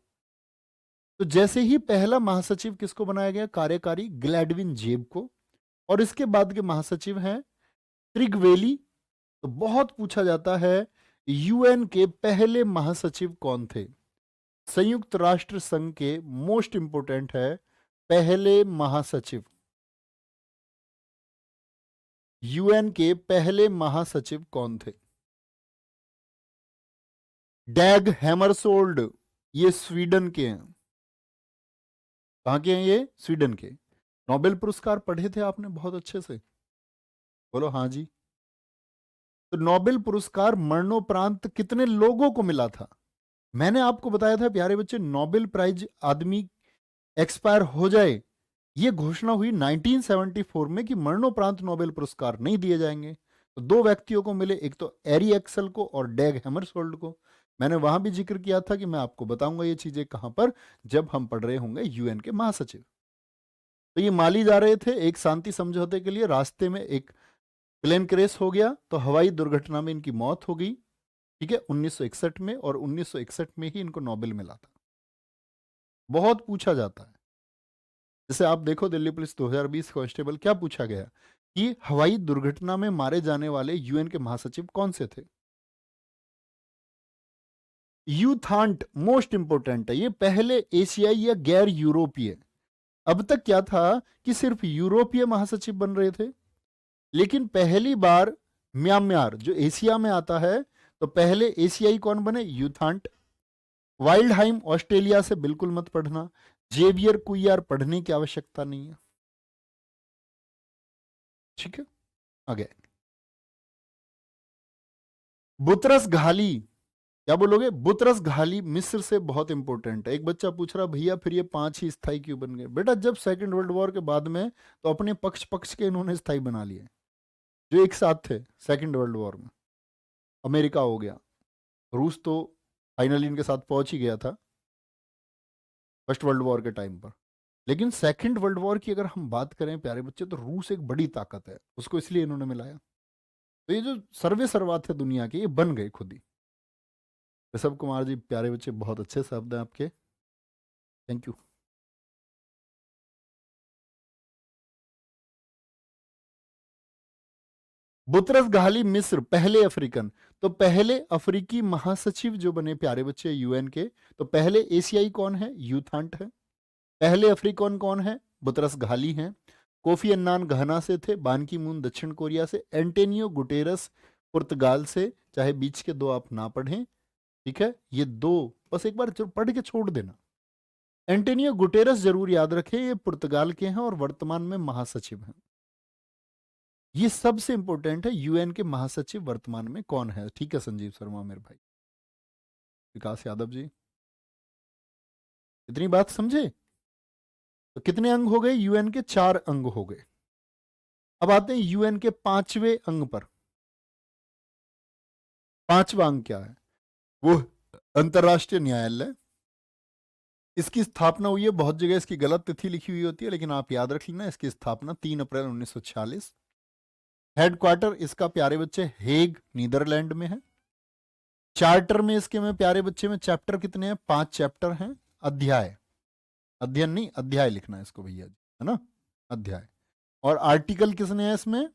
तो जैसे ही पहला महासचिव किसको बनाया गया, कार्यकारी ग्लैडविन जेब को। और इसके बाद के महासचिव हैं त्रिगवेली। तो बहुत पूछा जाता है यूएन के पहले महासचिव कौन थे। संयुक्त राष्ट्र संघ के मोस्ट इंपोर्टेंट है पहले महासचिव। यूएन के पहले महासचिव कौन थे, डैग हैमरसोल्ड। ये स्वीडन के हैं। कहां के हैं ये, स्वीडन के। नोबेल पुरस्कार पढ़े थे आपने बहुत अच्छे से, बोलो हाँ जी। तो नोबेल पुरस्कार मरणोपरांत कितने लोगों को मिला था। मैंने आपको बताया था प्यारे बच्चे, नोबेल प्राइज आदमी एक्सपायर हो जाए, ये घोषणा हुई 1974 में कि मरणोपरांत नोबेल पुरस्कार नहीं दिए जाएंगे। तो दो व्यक्तियों को मिले, एक तो एरी एक्सल को और डैग हैमरसोल्ड को। मैंने वहां भी जिक्र किया था कि मैं आपको बताऊंगा ये चीजें कहां पर, जब हम पढ़ रहे होंगे यूएन के महासचिव। तो ये माली जा रहे थे एक शांति समझौते के लिए, रास्ते में एक प्लेन क्रैश हो गया, तो हवाई दुर्घटना में इनकी मौत हो गई। ठीक है 1961 में, और 1961 में ही इनको नोबेल मिला था। बहुत पूछा जाता है। जैसे आप देखो दिल्ली पुलिस 2020 कांस्टेबल, क्या पूछा गया कि हवाई दुर्घटना में मारे जाने वाले यूएन के महासचिव कौन से थे। यूथांट मोस्ट इंपोर्टेंट है, ये पहले एशियाई या गैर यूरोपीय। अब तक क्या था कि सिर्फ यूरोपीय महासचिव बन रहे थे, लेकिन पहली बार म्यांमार जो एशिया में आता है, तो पहले एशियाई कौन बने, यूथांट। वाइल्डहाइम ऑस्ट्रेलिया से, बिल्कुल मत पढ़ना। जेवियर कुइयार, पढ़ने की आवश्यकता नहीं है। ठीक है आगे। बुतरस घाली, क्या बोलोगे, बुतरस घाली मिस्र से, बहुत इंपॉर्टेंट है। एक बच्चा पूछ रहा भैया फिर ये 5 ही स्थाई क्यों बन गए। बेटा जब सेकंड वर्ल्ड वॉर के बाद में, तो अपने पक्ष पक्ष के इन्होंने स्थाई बना लिए जो एक साथ थे सेकंड वर्ल्ड वॉर में। अमेरिका हो गया, रूस तो फाइनली इनके साथ पहुंच ही गया था फर्स्ट वर्ल्ड वॉर के टाइम पर। लेकिन सेकंड वर्ल्ड वॉर की अगर हम बात करें प्यारे बच्चे, तो रूस एक बड़ी ताकत है, उसको इसलिए इन्होंने मिलाया। तो ये जो सर्वे सर्वात है दुनिया के, ये बन गए खुद ही। ऋषभ कुमार जी प्यारे बच्चे, बहुत अच्छे शब्द हैं आपके, थैंक यू। बुतरस घाली मिस्र, पहले अफ्रीकन। तो पहले अफ्रीकी महासचिव जो बने प्यारे बच्चे यूएन के, तो पहले एशियाई कौन है, यूथांट है। पहले अफ्रीकन कौन है, बुतरस घाली हैं। कोफी अन्नान घाना से थे, बान की मून दक्षिण कोरिया से, एंटेनियो गुटेरस पुर्तगाल से। चाहे बीच के दो आप ना पढ़ें, ठीक है, ये दो बस एक बार पढ़ के छोड़ देना। एंटेनियो गुटेरस जरूर याद रखें, ये पुर्तगाल के हैं और वर्तमान में महासचिव हैं। ये सबसे इंपॉर्टेंट है, यूएन के महासचिव वर्तमान में कौन है। ठीक है संजीव शर्मा मेरे भाई, विकास यादव जी, इतनी बात समझे। तो कितने अंग हो गए यूएन के, 4 अंग हो गए। अब आते हैं यूएन के 5वें अंग पर। 5वां अंग क्या है? वो अंतरराष्ट्रीय न्यायालय। इसकी स्थापना हुई है, बहुत जगह इसकी गलत तिथि लिखी हुई होती है, लेकिन आप याद रख लेना, इसकी स्थापना 3 अप्रैल 1946। हेडक्वार्टर इसका प्यारे बच्चे हेग नीदरलैंड में है। चार्टर में इसके में प्यारे बच्चे में चैप्टर कितने हैं? 5 चैप्टर हैं। अध्याय, अध्ययन नहीं, अध्याय लिखना है इसको भैया जी, है ना, अध्याय। और आर्टिकल कितने हैं इसमें?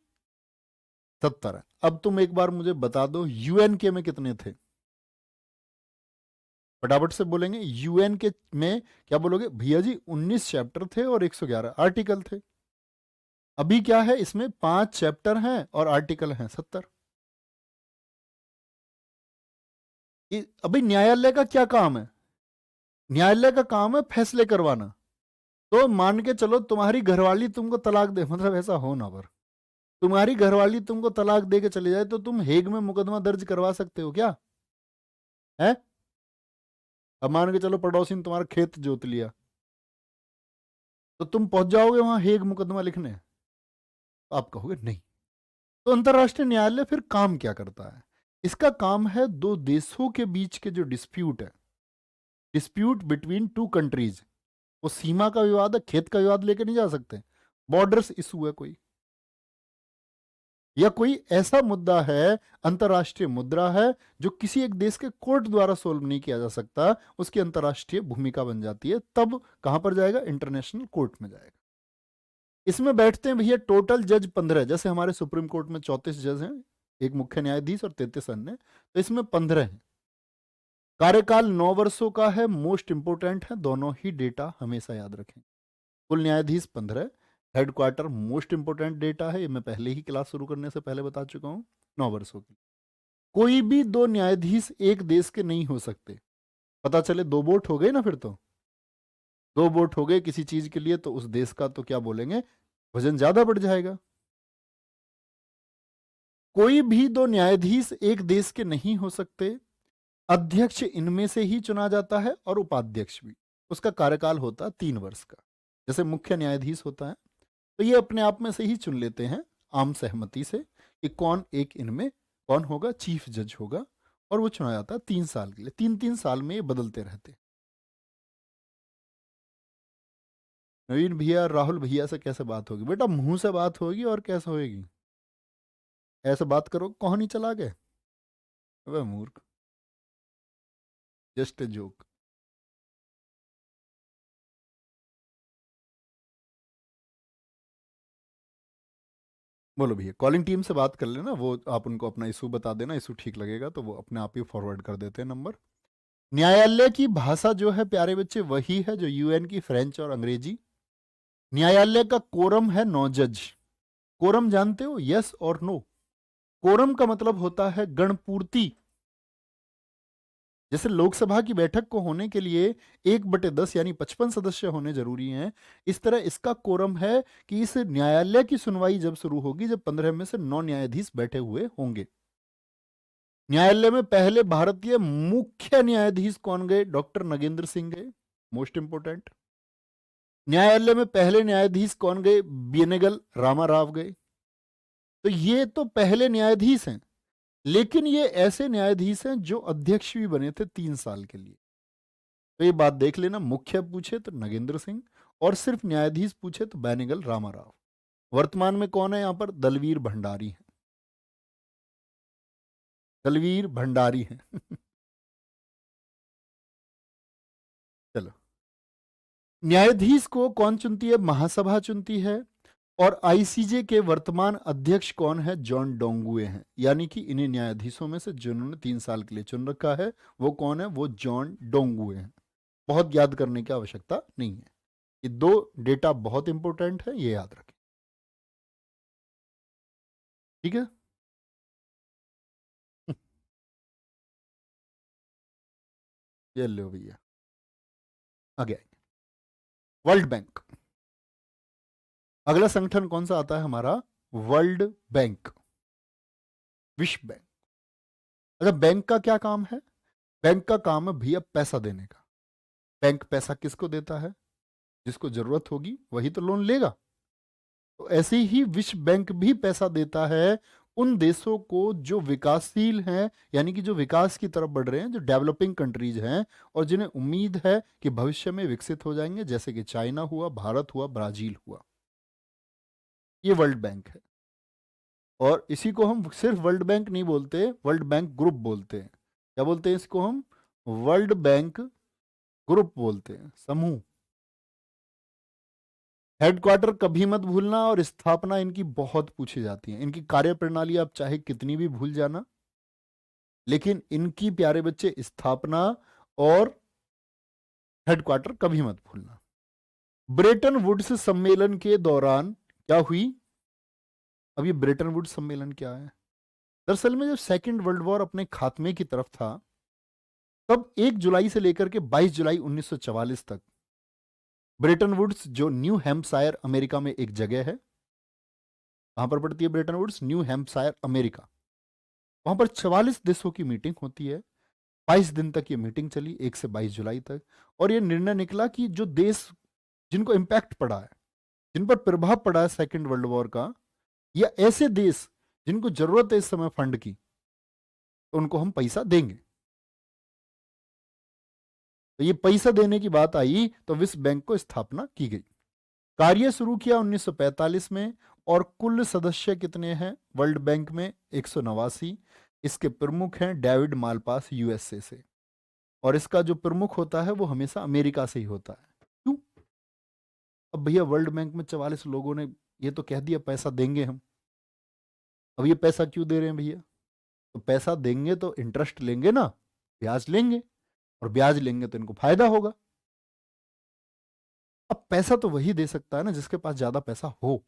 70 है। अब तुम एक बार मुझे बता दो यूएन के में कितने थे? फटाफट से बोलेंगे। यूएन के में क्या बोलोगे भैया जी? 19 चैप्टर थे और 111 आर्टिकल थे। अभी क्या है इसमें? 5 चैप्टर हैं और आर्टिकल हैं 70। अभी न्यायालय का क्या काम है? न्यायालय का काम है फैसले करवाना। तो मान के चलो तुम्हारी घरवाली तुमको तलाक दे, मतलब ऐसा हो ना, पर तुम्हारी घरवाली तुमको तलाक दे के चले जाए तो तुम हेग में मुकदमा दर्ज करवा सकते हो क्या? है? अब मान के चलो पड़ोसी ने तुम्हारा खेत जोत लिया, तो तुम पहुंच जाओगे वहां हेग मुकदमा लिखने? तो आप कहोगे नहीं। तो अंतरराष्ट्रीय न्यायालय फिर काम क्या करता है? इसका काम है दो देशों के बीच के जो डिस्प्यूट है, डिस्प्यूट बिटवीन टू कंट्रीज, वो सीमा का विवाद है, खेत का विवाद लेके नहीं जा सकते, बॉर्डर्स इशू है कोई, या कोई ऐसा मुद्दा है, अंतरराष्ट्रीय मुद्दा है, जो किसी एक देश के कोर्ट द्वारा सोल्व नहीं किया जा सकता, उसकी अंतरराष्ट्रीय भूमिका बन जाती है, तब कहां पर जाएगा? इंटरनेशनल कोर्ट में जाएगा। इसमें बैठते हैं भैया टोटल जज 15, जैसे हमारे सुप्रीम कोर्ट में 34 जज हैं, एक मुख्य न्यायाधीश और 33 अन्य, तो इसमें 15 हैं। कार्यकाल 9 वर्षों का है, मोस्ट इंपोर्टेंट है, दोनों ही डेटा हमेशा याद रखें। कुल न्यायाधीश 15, हेडक्वार्टर मोस्ट इंपोर्टेंट डेटा है, ये मैं पहले ही क्लास शुरू करने से पहले बता चुका हूं, 9 वर्षों की। कोई भी दो न्यायाधीश एक देश के नहीं हो सकते। पता चले 2 वोट हो गए ना, फिर तो 2 वोट हो गए किसी चीज के लिए, तो उस देश का तो क्या बोलेंगे, वजन ज्यादा बढ़ जाएगा। कोई भी दो न्यायाधीश एक देश के नहीं हो सकते। अध्यक्ष इनमें से ही चुना जाता है और उपाध्यक्ष भी। उसका कार्यकाल होता है 3 वर्ष का। जैसे मुख्य न्यायाधीश होता है, तो ये अपने आप में से ही चुन लेते हैं आम सहमति से कि कौन एक इनमें कौन होगा, चीफ जज होगा, और वो चुना जाता है 3 साल के लिए। 3-3 साल में ये बदलते रहते हैं। नवीन भैया राहुल भैया से कैसे बात होगी? बेटा मुंह से बात होगी, और कैसे होगी? ऐसे बात करो, कौन ही चला गए? अबे मूर्ख, जस्ट ए जोक। बोलो भैया, कॉलिंग टीम से बात कर लेना, वो आप उनको अपना इशू बता देना, इशू ठीक लगेगा तो वो अपने आप ही फॉरवर्ड कर देते हैं नंबर। न्यायालय की भाषा जो है प्यारे बच्चे वही है जो यूएन की, फ्रेंच और अंग्रेजी। न्यायालय का कोरम है 9 जज। कोरम जानते हो? यस और नो। कोरम का मतलब होता है गणपूर्ति। जैसे लोकसभा की बैठक को होने के लिए 1/10 यानी 55 सदस्य होने जरूरी हैं, इस तरह इसका कोरम है कि इस न्यायालय की सुनवाई जब शुरू होगी जब 15 में से 9 न्यायाधीश बैठे हुए होंगे। न्यायालय में पहले भारतीय मुख्य न्यायाधीश कौन गए? डॉक्टर नगेंद्र सिंह गए, मोस्ट इंपोर्टेंट। न्यायालय में पहले न्यायाधीश कौन गए? बेनेगल रामाराव गए। तो ये तो पहले न्यायाधीश हैं, लेकिन ये ऐसे न्यायाधीश हैं जो अध्यक्ष भी बने थे 3 साल के लिए। तो ये बात देख लेना, मुख्य पूछे तो नगेंद्र सिंह, और सिर्फ न्यायाधीश पूछे तो बेनेगल रामाराव। वर्तमान में कौन है यहां पर? दलवीर भंडारी है। दलवीर भंडारी है। चलो, न्यायाधीश को कौन चुनती है? महासभा चुनती है। और आईसीजे के वर्तमान अध्यक्ष कौन है? जॉन डोंगुए हैं। यानी कि इन्हीं न्यायाधीशों में से जिन्होंने 3 साल के लिए चुन रखा है, वो कौन है? वो जॉन डोंगुए हैं। बहुत याद करने की आवश्यकता नहीं है, ये 2 डेटा बहुत इंपॉर्टेंट है, ये याद रखें। ठीक है। ये लो भैया, आगे वर्ल्ड बैंक। अगला संगठन कौन सा आता है हमारा? वर्ल्ड बैंक, विश्व बैंक। अच्छा, बैंक का क्या काम है? बैंक का काम है भैया पैसा देने का। बैंक पैसा किसको देता है? जिसको जरूरत होगी वही तो लोन लेगा। तो ऐसे ही विश्व बैंक भी पैसा देता है उन देशों को जो विकासशील हैं, यानी कि जो विकास की तरफ बढ़ रहे हैं, जो डेवलपिंग कंट्रीज हैं और जिन्हें उम्मीद है कि भविष्य में विकसित हो जाएंगे, जैसे कि चाइना हुआ, भारत हुआ, ब्राजील हुआ। ये वर्ल्ड बैंक है। और इसी को हम सिर्फ वर्ल्ड बैंक नहीं बोलते, वर्ल्ड बैंक ग्रुप बोलते हैं। क्या बोलते हैं इसको हम? वर्ल्ड बैंक ग्रुप बोलते हैं, समूह। हेडक्वार्टर कभी मत भूलना, और स्थापना इनकी बहुत पूछी जाती है। इनकी कार्यप्रणाली आप चाहे कितनी भी भूल जाना, लेकिन इनकी प्यारे बच्चे स्थापना और हेडक्वार्टर कभी मत भूलना। ब्रेटन वुड्स सम्मेलन के दौरान क्या हुई? अब ये ब्रेटन वुड्स सम्मेलन क्या है? दरअसल में जब सेकेंड वर्ल्ड वॉर अपने खात्मे की तरफ था, तब 1 जुलाई से लेकर के 22 जुलाई 1944 तक ब्रेटन वुड्स, जो न्यू हैम्पशायर अमेरिका में एक जगह है, कहां पर पड़ती है Bretton Woods? New Hampshire America. वहां पर 44 देशों की मीटिंग होती है। 22 दिन तक ये मीटिंग चली, 1 से 22 जुलाई तक। और ये निर्णय निकला कि जो देश जिनको इंपैक्ट पड़ा है, जिन पर प्रभाव पड़ा है सेकेंड वर्ल्ड वॉर का, या ऐसे देश जिनको जरूरत है इस समय फंड की, तो उनको हम पैसा देंगे। तो ये पैसा देने की बात आई तो विश्व बैंक को स्थापना की गई। कार्य शुरू किया 1945 में। और कुल सदस्य कितने हैं वर्ल्ड बैंक में? 189। इसके प्रमुख हैं डेविड मालपास, यूएसए से। और इसका जो प्रमुख होता है वो हमेशा अमेरिका से ही होता है। क्यों? अब भैया वर्ल्ड बैंक में 44 लोगों ने ये तो कह दिया पैसा देंगे हम। अब ये पैसा क्यों दे रहे हैं भैया? तो पैसा देंगे तो इंटरेस्ट लेंगे ना, ब्याज लेंगे, और ब्याज लेंगे तो इनको फायदा होगा। अब पैसा तो वही दे सकता है ना जिसके पास ज्यादा पैसा हो।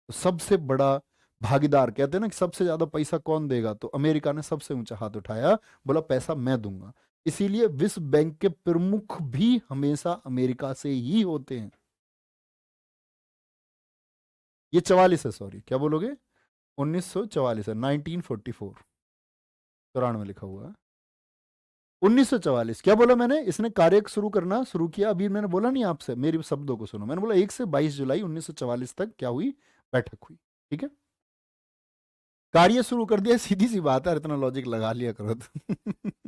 तो सबसे बड़ा भागीदार, कहते हैं ना कि सबसे ज्यादा पैसा कौन देगा, तो अमेरिका ने सबसे ऊंचा हाथ उठाया, बोला पैसा मैं दूंगा। इसीलिए विश्व बैंक के प्रमुख भी हमेशा अमेरिका से ही होते हैं। ये 44 है, सॉरी क्या बोलोगे? 1944 है, 1944, 94 लिखा हुआ है। 1944 क्या बोला मैंने? इसने कार्य शुरू करना शुरू किया। अभी मैंने बोला नहीं आपसे, मेरे शब्दों को सुनो। मैंने बोला 1 से 22 जुलाई 1944 तक क्या हुई? बैठक हुई। ठीक है, कार्य शुरू कर दिया, सीधी सी बात है, इतना लॉजिक लगा लिया करो तो।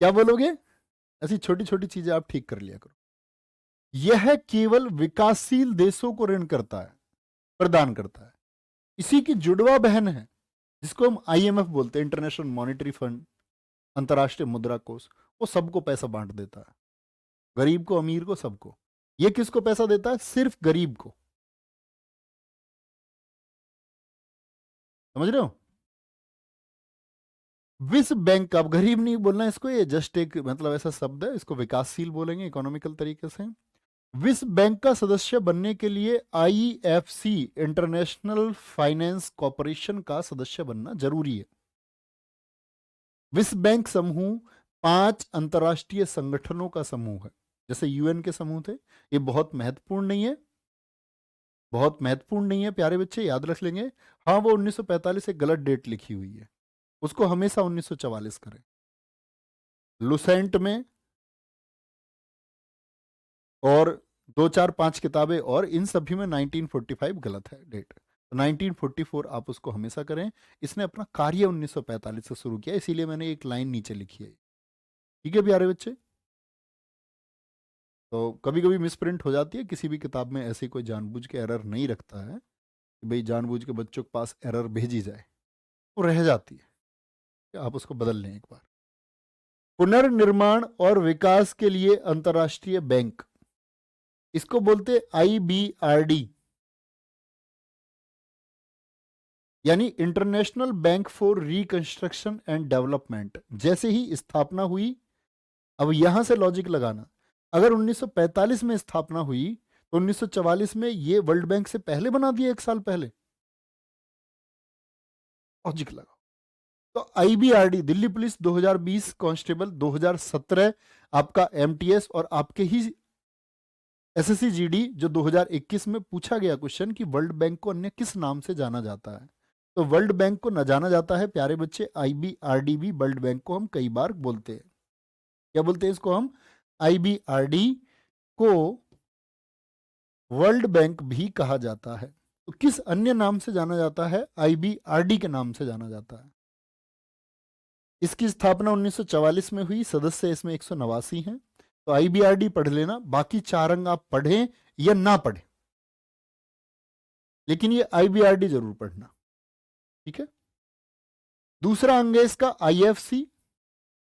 क्या बोलोगे? ऐसी छोटी छोटी चीजें आप ठीक कर लिया करो। यह केवल विकासशील देशों को ऋण करता है, प्रदान करता है। इसी की जुड़वा बहन है जिसको हम आईएमएफ बोलते हैं, इंटरनेशनल मॉनेटरी फंड, अंतर्राष्ट्रीय मुद्रा कोष। वो सबको पैसा बांट देता है, गरीब को, अमीर को, सबको। ये किसको पैसा देता है? सिर्फ गरीब को। समझ रहे हो? विश्व बैंक का, अब गरीब नहीं बोलना इसको, ये जस्ट एक मतलब ऐसा शब्द है, इसको विकासशील बोलेंगे इकोनॉमिकल तरीके से। विश्व बैंक का सदस्य बनने के लिए आईएफसी, इंटरनेशनल फाइनेंस कॉरपोरेशन का सदस्य बनना जरूरी है। विश्व बैंक समूह 5 अंतर्राष्ट्रीय संगठनों का समूह है। जैसे यूएन के समूह थे, ये बहुत महत्वपूर्ण नहीं है, बहुत महत्वपूर्ण नहीं है प्यारे बच्चे, याद रख लेंगे। हाँ, वो 1945 से गलत डेट लिखी हुई है, उसको हमेशा 1944 करें। लुसेंट में और 2 4 5 किताबें, और इन सभी में 1945 गलत है डेट, तो 1944 आप उसको हमेशा करें। इसने अपना कार्य 1945 से शुरू किया, इसीलिए मैंने एक लाइन नीचे लिखी है। ठीक है प्यारे बच्चे? तो कभी कभी मिसप्रिंट हो जाती है किसी भी किताब में, ऐसी कोई जानबूझ के एरर नहीं रखता है कि भाई जानबूझ के बच्चों के पास एरर भेजी जाए, वो रह जाती है, आप उसको बदल लें एक बार। पुनर्निर्माण और विकास के लिए अंतर्राष्ट्रीय बैंक, इसको बोलते आईबीआरडी, यानी international bank for reconstruction and development. जैसे ही स्थापना हुई, अब यहां से लॉजिक लगाना, अगर 1945 में स्थापना हुई तो 1944 में ये वर्ल्ड बैंक से पहले बना दिया, 1 साल पहले। लॉजिक लगाओ। तो आईबीआरडी, दिल्ली पुलिस 2020 कांस्टेबल, 2017 आपका एमटीएस, और आपके ही एसएससी जीडी जो 2021 में पूछा गया क्वेश्चन कि वर्ल्ड बैंक को अन्य किस नाम से जाना जाता है, तो वर्ल्ड बैंक को न जाना जाता है प्यारे बच्चे आईबीआरडी भी। वर्ल्ड बैंक को हम कई बार बोलते हैं, क्या बोलते हैं इसको हम? आईबीआरडी को वर्ल्ड बैंक भी कहा जाता है। तो किस अन्य नाम से जाना जाता है? IBRD के नाम से जाना जाता है। इसकी स्थापना 1944 में हुई, सदस्य इसमें 189 हैं। तो IBRD पढ़ लेना, बाकी 4 अंग आप पढ़ें या ना पढ़ें, लेकिन ये IBRD जरूर पढ़ना, ठीक है। दूसरा अंग है इसका IFC,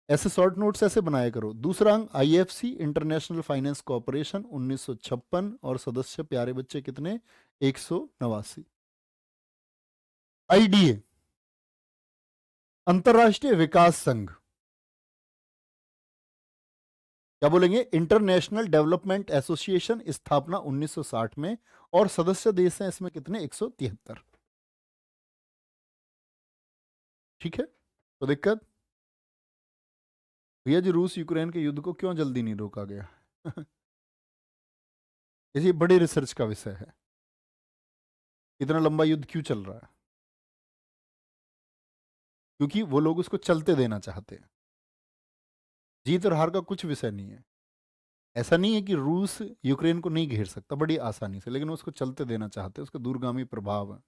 ऐसे शॉर्ट नोट्स ऐसे बनाया करो। दूसरा अंग IFC, इंटरनेशनल फाइनेंस कॉर्पोरेशन, 1956, और सदस्य प्यारे बच्चे कितने? 189। IDA, अंतरराष्ट्रीय विकास संघ, क्या बोलेंगे? इंटरनेशनल डेवलपमेंट एसोसिएशन, स्थापना 1960 में, और सदस्य देश हैं इसमें कितने? 173, ठीक है। तो दिक्कत भैया जी, रूस यूक्रेन के युद्ध को क्यों जल्दी नहीं रोका गया? ये बड़ी रिसर्च का विषय है, इतना लंबा युद्ध क्यों चल रहा है? क्योंकि वो लोग उसको चलते देना चाहते हैं। जीत और हार का कुछ विषय नहीं है। ऐसा नहीं है कि रूस यूक्रेन को नहीं घेर सकता बड़ी आसानी से, लेकिन उसको चलते देना चाहते हैं, उसके दूरगामी प्रभाव है,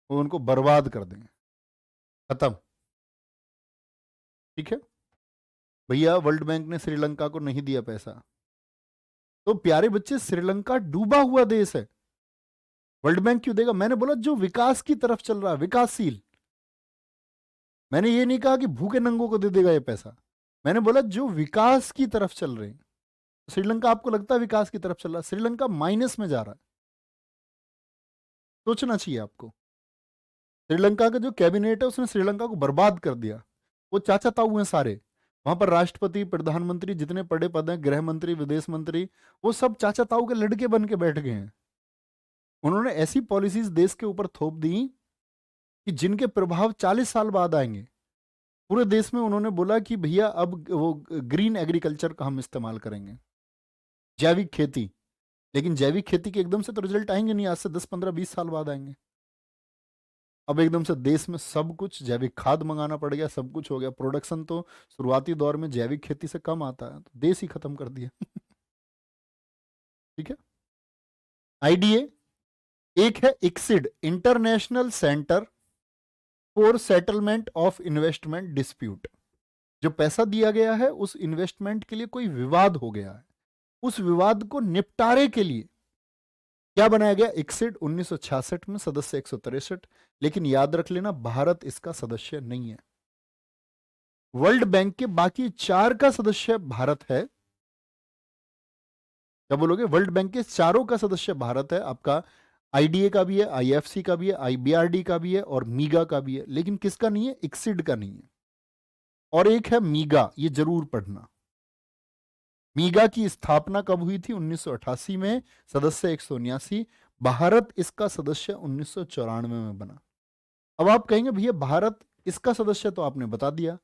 वो उनको बर्बाद कर देंगे, खत्म, ठीक है। भैया वर्ल्ड बैंक ने श्रीलंका को नहीं दिया पैसा, तो प्यारे बच्चे श्रीलंका डूबा हुआ देश है, वर्ल्ड बैंक क्यों देगा? मैंने बोला जो विकास की तरफ चल रहा है, विकासशील। मैंने ये नहीं कहा कि भूखे नंगों को दे देगा ये पैसा, मैंने बोला जो विकास की तरफ चल रहे हैं। श्रीलंका आपको लगता है विकास की तरफ चल रहा है? श्रीलंका माइनस में जा रहा है, सोचना चाहिए आपको। श्रीलंका का जो कैबिनेट है उसने श्रीलंका को बर्बाद कर दिया, वो चाचा ताऊ हैं सारे वहां पर, राष्ट्रपति, प्रधानमंत्री, जितने बड़े पद हैं, गृह मंत्री, विदेश मंत्री, वो सब चाचा ताऊ के लड़के बन के बैठ गए हैं। उन्होंने ऐसी पॉलिसीज देश के ऊपर थोप दी कि जिनके प्रभाव 40 साल बाद आएंगे। पूरे देश में उन्होंने बोला कि भैया अब वो ग्रीन एग्रीकल्चर का हम इस्तेमाल करेंगे, जैविक खेती। लेकिन जैविक खेती के एकदम से तो रिजल्ट आएंगे नहीं, आज से 10, 15, 20 साल बाद आएंगे। अब एकदम से देश में सब कुछ जैविक खाद मंगाना पड़ गया, सब कुछ हो गया। प्रोडक्शन तो शुरुआती दौर में जैविक खेती से कम आता है, तो देश ही खत्म कर दिया। ठीक है। IDA, एक है ICSID, international centre for settlement of investment dispute. जो पैसा दिया गया है उस इन्वेस्टमेंट के लिए कोई विवाद हो गया है, उस विवाद को निपटारे के लिए क्या बनाया गया? ICSID 1966 में, सदस्य 163। लेकिन याद रख लेना भारत इसका सदस्य नहीं है। वर्ल्ड बैंक के बाकी 4 का सदस्य भारत है। क्या बोलोगे? वर्ल्ड बैंक के चारों का सदस्य भारत है। आपका IDA का भी है, IFC का भी है, IBRD का भी है, और मीगा का भी है। लेकिन किसका नहीं है? ICSID का नहीं है। और एक है मीगा, ये जरूर पढ़ना। मीगा की स्थापना कब हुई थी? 1988 में, सदस्य 179। भारत इसका सदस्य 1994 में बना। अब आप कहेंगे भैया भारत इसका सदस्य तो आपने बता दिया,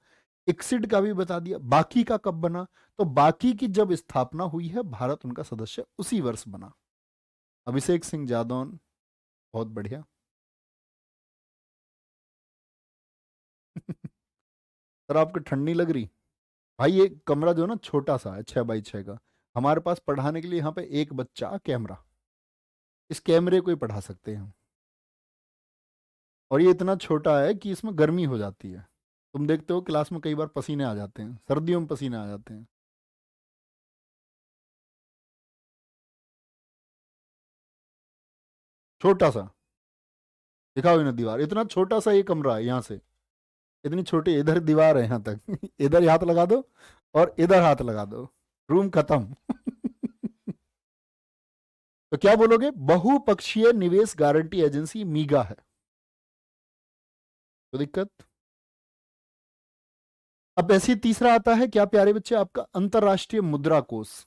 ICSID का भी बता दिया, बाकी का कब बना? तो बाकी की जब स्थापना हुई है, भारत उनका सदस्य उसी वर्ष बना। अभिषेक सिंह जादौन, बहुत बढ़िया। सर आपको ठंडी लग रही? भाई ये कमरा जो ना छोटा सा है, 6x6 का। हमारे पास पढ़ाने के लिए यहाँ पे एक बच्चा, कैमरा, इस कैमरे को ही पढ़ा सकते हैं हम। और ये इतना छोटा है कि इसमें गर्मी हो जाती है। तुम देखते हो क्लास में कई बार पसीने आ जाते हैं, सर्दियों में पसीने आ जाते हैं। छोटा सा दिखाओ ना दीवार, इतना छोटा सा ये कमरा है, यहाँ से इतनी छोटी इधर दीवार है यहाँ तक। इधर हाथ लगा दो और इधर हाथ लगा दो, रूम खत्म। तो क्या बोलोगे? बहुपक्षीय निवेश गारंटी एजेंसी मीगा है। तो दिक्कत। अब ऐसे ही तीसरा आता है क्या प्यारे बच्चे? आपका अंतरराष्ट्रीय मुद्रा कोष,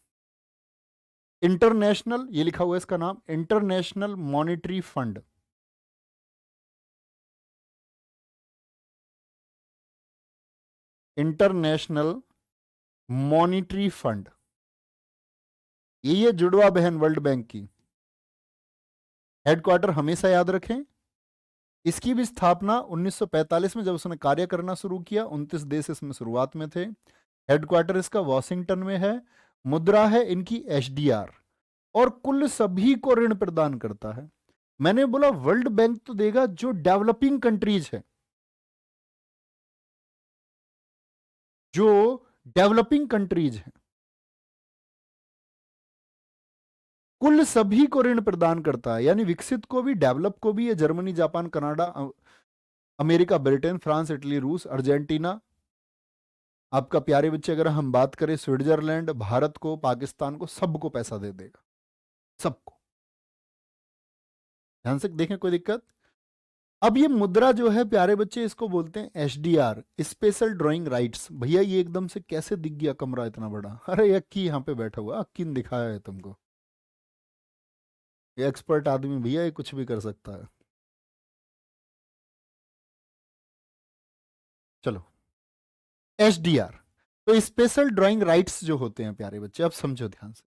इंटरनेशनल, ये लिखा हुआ है इसका नाम, international monetary fund. International monetary fund, ये जुड़वा बहन वर्ल्ड बैंक की। हेडक्वार्टर हमेशा याद रखें। इसकी भी स्थापना 1945 में जब उसने कार्य करना शुरू किया, 29 देश इसमें शुरुआत में थे। हेडक्वार्टर इसका वॉशिंगटन में है। मुद्रा है इनकी HDR, और कुल सभी को ऋण प्रदान करता है। मैंने बोला वर्ल्ड बैंक तो देगा जो डेवलपिंग कंट्रीज है, जो डेवलपिंग कंट्रीज है, कुल सभी को ऋण प्रदान करता है, यानी विकसित को भी, डेवलप को भी। ये Germany, Japan, Canada, America, Britain, France, Italy, रूस, अर्जेंटीना, आपका प्यारे बच्चे अगर हम बात करें स्विट्जरलैंड, भारत को, पाकिस्तान को, सबको पैसा दे देगा, सबको। ध्यान से देखें, कोई दिक्कत? अब ये मुद्रा जो है प्यारे बच्चे, इसको बोलते हैं एसडीआर, स्पेशल ड्राइंग राइट्स। भैया ये एकदम से कैसे दिख गया कमरा इतना बड़ा? अरे अक्की यहाँ पे बैठा हुआ, अक्की ने दिखाया है तुमको। ये एक्सपर्ट आदमी भैया, ये कुछ भी कर सकता है। चलो, एसडीआर तो स्पेशल ड्राइंग राइट्स जो होते हैं प्यारे बच्चे, अब समझो ध्यान से।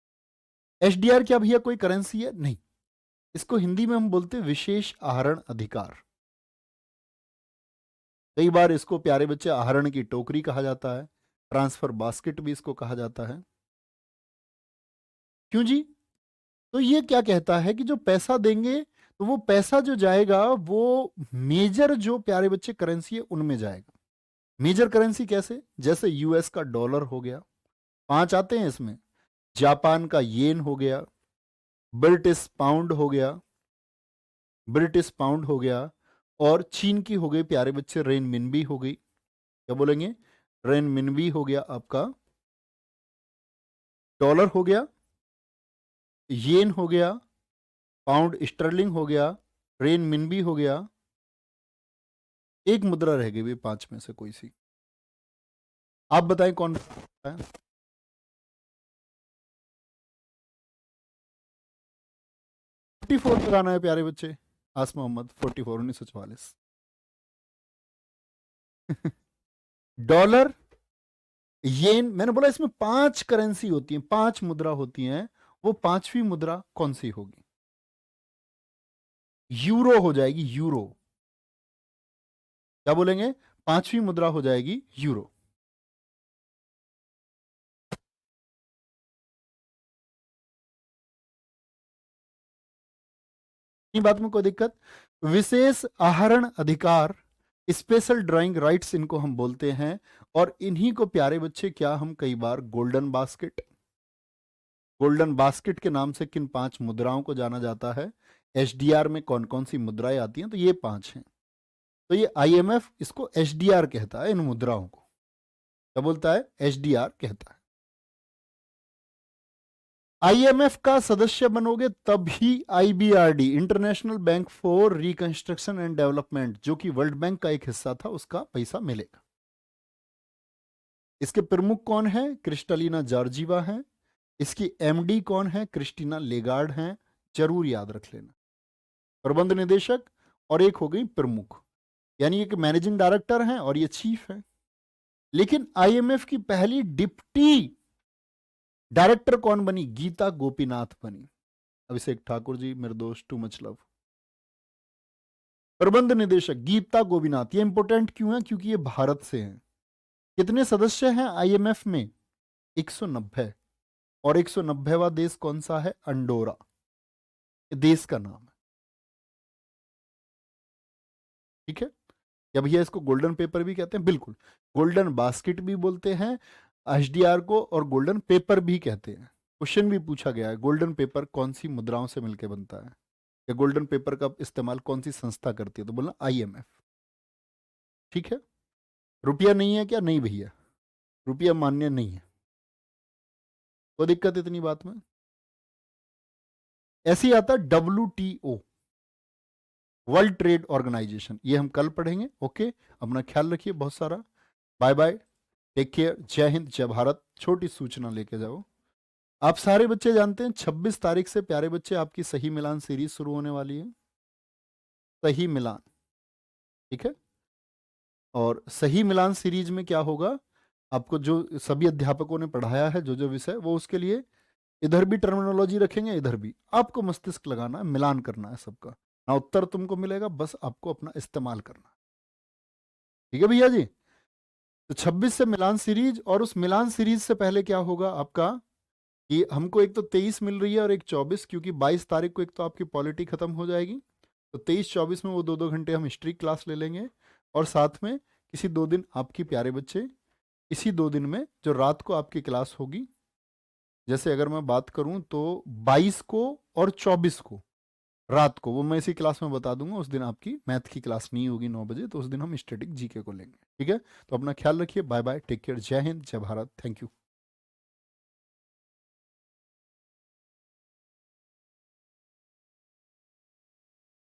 एसडीआर क्या भैया कोई करेंसी है? नहीं। इसको हिंदी में हम बोलते हैं विशेष आहरण अधिकार। कई बार इसको प्यारे बच्चे आहरण की टोकरी कहा जाता है, ट्रांसफर बास्केट भी इसको कहा जाता है। क्यों जी? तो ये क्या कहता है कि जो पैसा देंगे तो वो पैसा जो जाएगा वो मेजर जो प्यारे बच्चे करेंसी है उनमें जाएगा। मेजर करेंसी कैसे? जैसे यूएस का डॉलर हो गया, 5 आते हैं इसमें। जापान का येन हो गया, ब्रिटिश पाउंड हो गया, ब्रिटिश पाउंड हो गया, और चीन की हो गई प्यारे बच्चे रेन मिनबी हो गई। क्या बोलेंगे? रेन मिनबी हो गया आपका, डॉलर हो गया, येन हो गया, पाउंड स्टर्लिंग हो गया, रेन मिनबी हो गया। एक मुद्रा रह गई 5 में से कोई सी, आप बताएं कौन है? 44 लगाना है प्यारे बच्चे। आस मोहम्मद 44 1944। डॉलर, येन, मैंने बोला इसमें 5 करेंसी होती हैं, 5 मुद्रा होती हैं। वो 5वीं मुद्रा कौन सी होगी? यूरो हो जाएगी, यूरो। क्या बोलेंगे? 5वीं मुद्रा हो जाएगी यूरो। बात में कोई दिक्कत? विशेष आहरण अधिकार, स्पेशल ड्राइंग राइट्स इनको हम बोलते हैं। और इन्हीं को प्यारे बच्चे क्या हम कई बार गोल्डन बास्केट, गोल्डन बास्केट के नाम से किन 5 मुद्राओं को जाना जाता है? एसडीआर में कौन कौन सी मुद्राएं आती हैं? तो ये 5 हैं। तो ये आईएमएफ इसको एसडीआर कहता है, इन मुद्राओं को क्या बोलता है? एसडीआर कहता है। आईएमएफ का सदस्य बनोगे तभी IBRD, international bank for reconstruction and development, जो कि वर्ल्ड बैंक का एक हिस्सा था, उसका पैसा मिलेगा। इसके प्रमुख कौन है? क्रिस्टलिना जॉर्जीवा है। इसकी एमडी कौन है? क्रिस्टीना लेगार्ड हैं। जरूर याद रख लेना। प्रबंध निदेशक और एक हो गई प्रमुख, यानी एक मैनेजिंग डायरेक्टर हैं और ये चीफ है। लेकिन आईएमएफ की पहली डिप्टी डायरेक्टर कौन बनी? गीता गोपीनाथ बनी। अभिषेक ठाकुर जी, मेरे दोस्त, टू मच लव। प्रबंध निदेशक गीता गोपीनाथ। ये इंपोर्टेंट क्यों है? क्योंकि ये भारत से हैं। कितने सदस्य हैं आईएमएफ में? 190। और 190वां देश कौन सा है? अंडोरा, देश का नाम है। ठीक है? या भैया इसको गोल्डन पेपर भी कहते हैं? बिल्कुल, गोल्डन बास्केट भी बोलते हैं एसडीआर को, और गोल्डन पेपर भी कहते हैं। क्वेश्चन भी पूछा गया है, गोल्डन पेपर कौन सी मुद्राओं से मिलकर बनता है, या गोल्डन पेपर का इस्तेमाल कौन सी संस्था करती है? तो बोलना आईएमएफ। ठीक है? रुपया नहीं है क्या? नहीं भैया, रुपया मान्य नहीं है। कोई दिक्कत इतनी बात में? ऐसे ही आता WTO, वर्ल्ड ट्रेड ऑर्गेनाइजेशन। ये हम कल पढ़ेंगे। ओके, अपना ख्याल रखिए बहुत सारा। बाय बाय, टेक केयर, जय हिंद, जय भारत। छोटी सूचना लेके जाओ, आप सारे बच्चे जानते हैं 26 तारीख से प्यारे बच्चे आपकी सही मिलान सीरीज शुरू होने वाली है। सही मिलान, ठीक है? और सही मिलान सीरीज में क्या होगा, आपको जो सभी अध्यापकों ने पढ़ाया है जो जो विषय, वो उसके लिए इधर भी टर्मिनोलॉजी रखेंगे, इधर भी आपको मस्तिष्क लगाना है, मिलान करना है सबका। ना उत्तर तुमको मिलेगा, बस आपको अपना इस्तेमाल करना है। ठीक है भैया जी? तो 26 से मिलान सीरीज, और उस मिलान सीरीज से पहले क्या होगा आपका कि हमको एक तो 23 मिल रही है और एक 24, क्योंकि 22 तारीख को एक तो आपकी पॉलिटी खत्म हो जाएगी, तो 23-24 में वो 2-2 घंटे हम हिस्ट्री क्लास ले लेंगे। और साथ में किसी 2 दिन आपकी प्यारे बच्चे, इसी 2 दिन में जो रात को आपकी क्लास होगी, जैसे अगर मैं बात करूं तो 22 को और 24 को रात को, वो मैं इसी क्लास में बता दूंगा, उस दिन आपकी मैथ की क्लास नहीं होगी 9 बजे, तो उस दिन हम स्टैटिक जीके को लेंगे। ठीक है, तो अपना ख्याल रखिए। बाय बाय, टेक केयर, जय हिंद, जय भारत, थैंक यू।